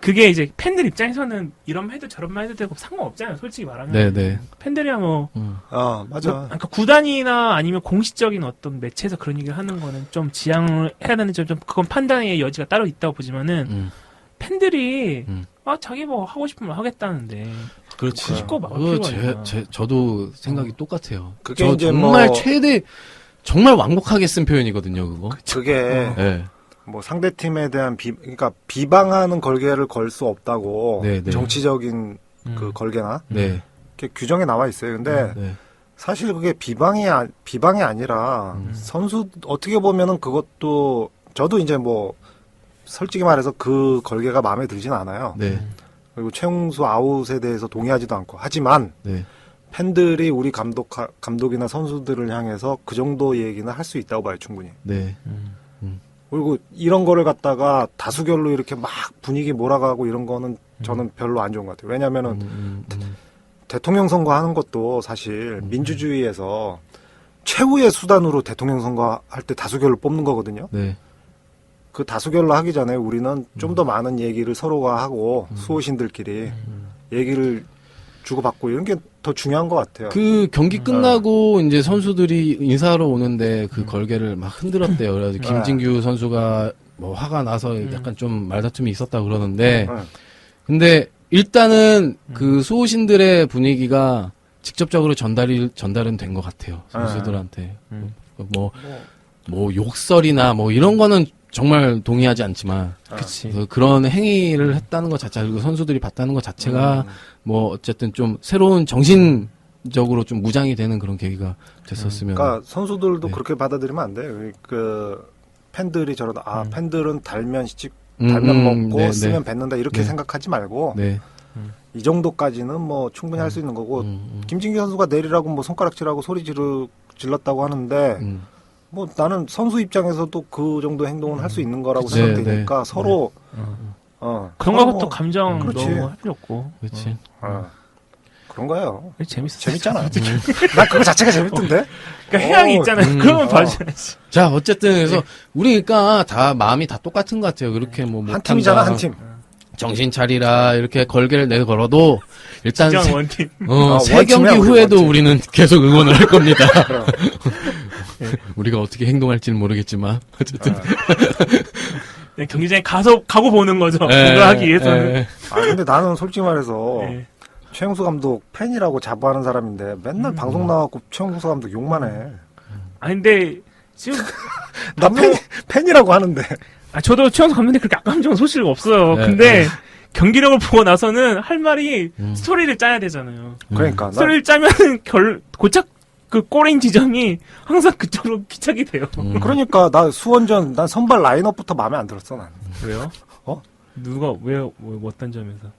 그게 이제 팬들 입장에서는 이런 말 해도 저런 말 해도 되고 상관없잖아요. 솔직히 말하면. 네네. 팬들이야 맞아. 그러니까 구단이나 아니면 공식적인 어떤 매체에서 그런 얘기를 하는 거는 좀 지양을 해야 되는지 좀 그건 판단의 여지가 따로 있다고 보지만은 팬들이 자기 뭐 하고 싶으면 하겠다는데 그렇지. 꼭 막을 필요가 있나. 저도 생각이 똑같아요. 그게 저 이제 정말 정말 완곡하게 쓴 표현이거든요, 그거. 그게 네. 뭐 상대팀에 대한 그러니까 비방하는 걸개를 걸 수 없다고 네. 정치적인 그 걸개나 네. 이렇게 규정에 나와 있어요. 근데 네. 사실 그게 비방이 아니라 선수 어떻게 보면은 그것도 저도 이제 뭐 솔직히 말해서 그 걸개가 마음에 들진 않아요. 네. 그리고 최용수 아웃에 대해서 동의하지도 않고 하지만 네. 팬들이 우리 감독이나 선수들을 향해서 그 정도 얘기는 할 수 있다고 봐요, 충분히. 네. 그리고 이런 거를 갖다가 다수결로 이렇게 막 분위기 몰아가고 이런 거는 저는 별로 안 좋은 것 같아요. 왜냐면은 대통령 선거 하는 것도 사실 민주주의에서 최후의 수단으로 대통령 선거 할 때 다수결로 뽑는 거거든요. 네. 그 다수결로 하기 전에 우리는 좀 더 많은 얘기를 서로가 하고 수호신들끼리 얘기를 주고받고 이런 게 더 중요한 것 같아요. 그 경기 끝나고 이제 선수들이 인사하러 오는데 그 걸개를 막 흔들었대요. 그래서 김진규 선수가 뭐 화가 나서 약간 좀 말다툼이 있었다 그러는데 근데 일단은 그 수호신들의 분위기가 직접적으로 전달은 된 것 같아요. 선수들한테. 뭐 욕설이나 뭐 이런 거는 정말 동의하지 않지만 그치. 그런 행위를 했다는 것 자체 그리고 선수들이 봤다는 것 자체가 뭐 어쨌든 좀 새로운 정신적으로 좀 무장이 되는 그런 계기가 됐었으면. 그러니까 선수들도 네. 그렇게 받아들이면 안 돼요. 그 팬들이 저러다 팬들은 달면 먹고 네, 쓰면 뱉는다 이렇게 네. 생각하지 말고 네. 이 정도까지는 뭐 충분히 할 수 있는 거고 김진규 선수가 내리라고 뭐 손가락질하고 소리 질렀다고 하는데 뭐 나는 선수 입장에서도 그 정도 행동은 할 수 있는 거라고 그치. 생각되니까 네. 서로 그런 서로 것도 감정 그렇지. 너무 할 필요 없고. 그렇지. 그런 거예요. 재밌었어. 재밌잖아. 난 그거 자체가 재밌던데. 그러니까 해양이 있잖아요. 그러면 봐줘야지. 자, 어쨌든 그래서 우리니까 다 마음이 다 똑같은 것 같아요. 그렇게 뭐 한 팀이잖아, 못한다, 한 팀. 정신 차리라 이렇게 걸개를 내걸어도 일단 진정 원팀. 세 원팀이야, 경기 우리 후에도 원팀. 우리는 계속 응원을 할 겁니다. 우리가 어떻게 행동할지는 모르겠지만 어쨌든 네, 경기장에 가고 보는 거죠. 그거 하기 위해서는. 예. 아, 근데 나는 솔직히 말해서 네. 최용수 감독 팬이라고 자부하는 사람인데 맨날 방송 나와갖고 최용수 감독 욕만 해. 아 근데 지금 나 팬이라고 하는데. 저도 최영수 감독님 그렇게 악감정 소실 없어요. 네, 근데 경기력을 보고 나서는 할 말이 스토리를 짜야 되잖아요. 그러니까 나 스토리를 짜면 고작 그 골인 지점이 항상 그쪽으로 기착이 돼요. 그러니까 나 수원전 난 선발 라인업부터 마음에 안 들었어 난. 왜요? 어? 누가 왜 어떤 점에서?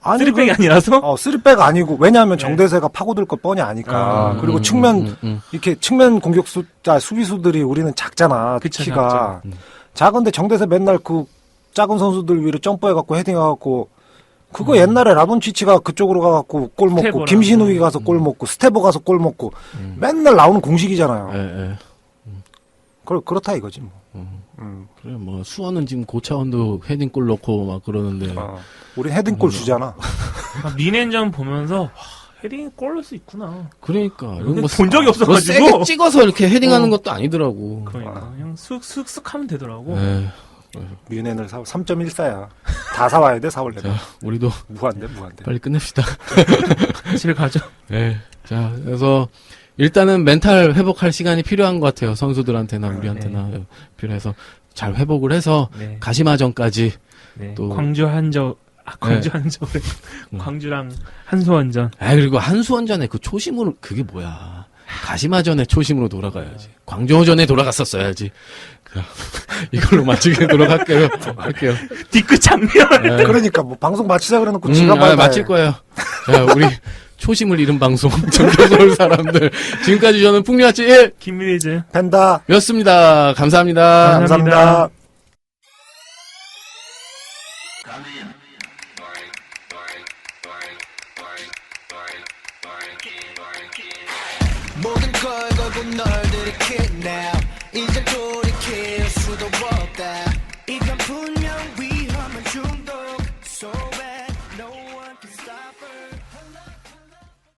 아니 쓰리백이 아니라서? 쓰리백 아니고 왜냐하면 네. 정대세가 파고들 거 뻔히 아니까. 그리고 측면 음. 이렇게 측면 공격수 수비수들이 우리는 작잖아. 그쵸, 키가 작은데 정대세 맨날 그 작은 선수들 위로 점프해갖고 헤딩해갖고 그거 옛날에 라돈치치가 그쪽으로 가갖고 골 먹고 스테보랑. 김신욱이 가서 골 먹고 스테보 가서 골 먹고 맨날 나오는 공식이잖아요. 예, 예. 그렇다 이거지 뭐. 그래 뭐 수원은 지금 고차원도 헤딩골 넣고 막 그러는데 우린 헤딩골 주잖아. 미넨전 보면서 와, 헤딩 골 넣을 수 있구나. 그러니까 근데 본 적이 없어가지고. 세게 찍어서 이렇게 헤딩하는 것도 아니더라고. 그러니까 그냥 슥슥슥 하면 되더라고. 예. 뮌헨을 3.14야. 다 사와야 돼 4월 내에. 자, 우리도 무한대. 빨리 끝냅시다. 집에 가죠. 예. 자, 그래서 일단은 멘탈 회복할 시간이 필요한 것 같아요. 선수들한테나 우리한테나 필요해서 잘 회복을 해서 네. 가시마전까지 네. 또- 광주 한저 광주랑 한수원전. 그리고 한수원전에 그 초심으로 그게 뭐야? 가시마전에 초심으로 돌아가야지. 광주전에 돌아갔었어야지. 이걸로 마치도록 할게요. 뒤끝 장면. 네. 그러니까 뭐 방송 마치자 그래놓고 지가 말다 마칠 거예요. 자, 우리 초심을 잃은 방송 정겨서울 사람들 지금까지 저는 풍류아치 1 김민희즈. 팬다. 였습니다. 감사합니다. 감사합니다. 모든 걸 걸고 널 들이킬 now 이제 돌이킬 수도 없다 이건 분명 위험한 중독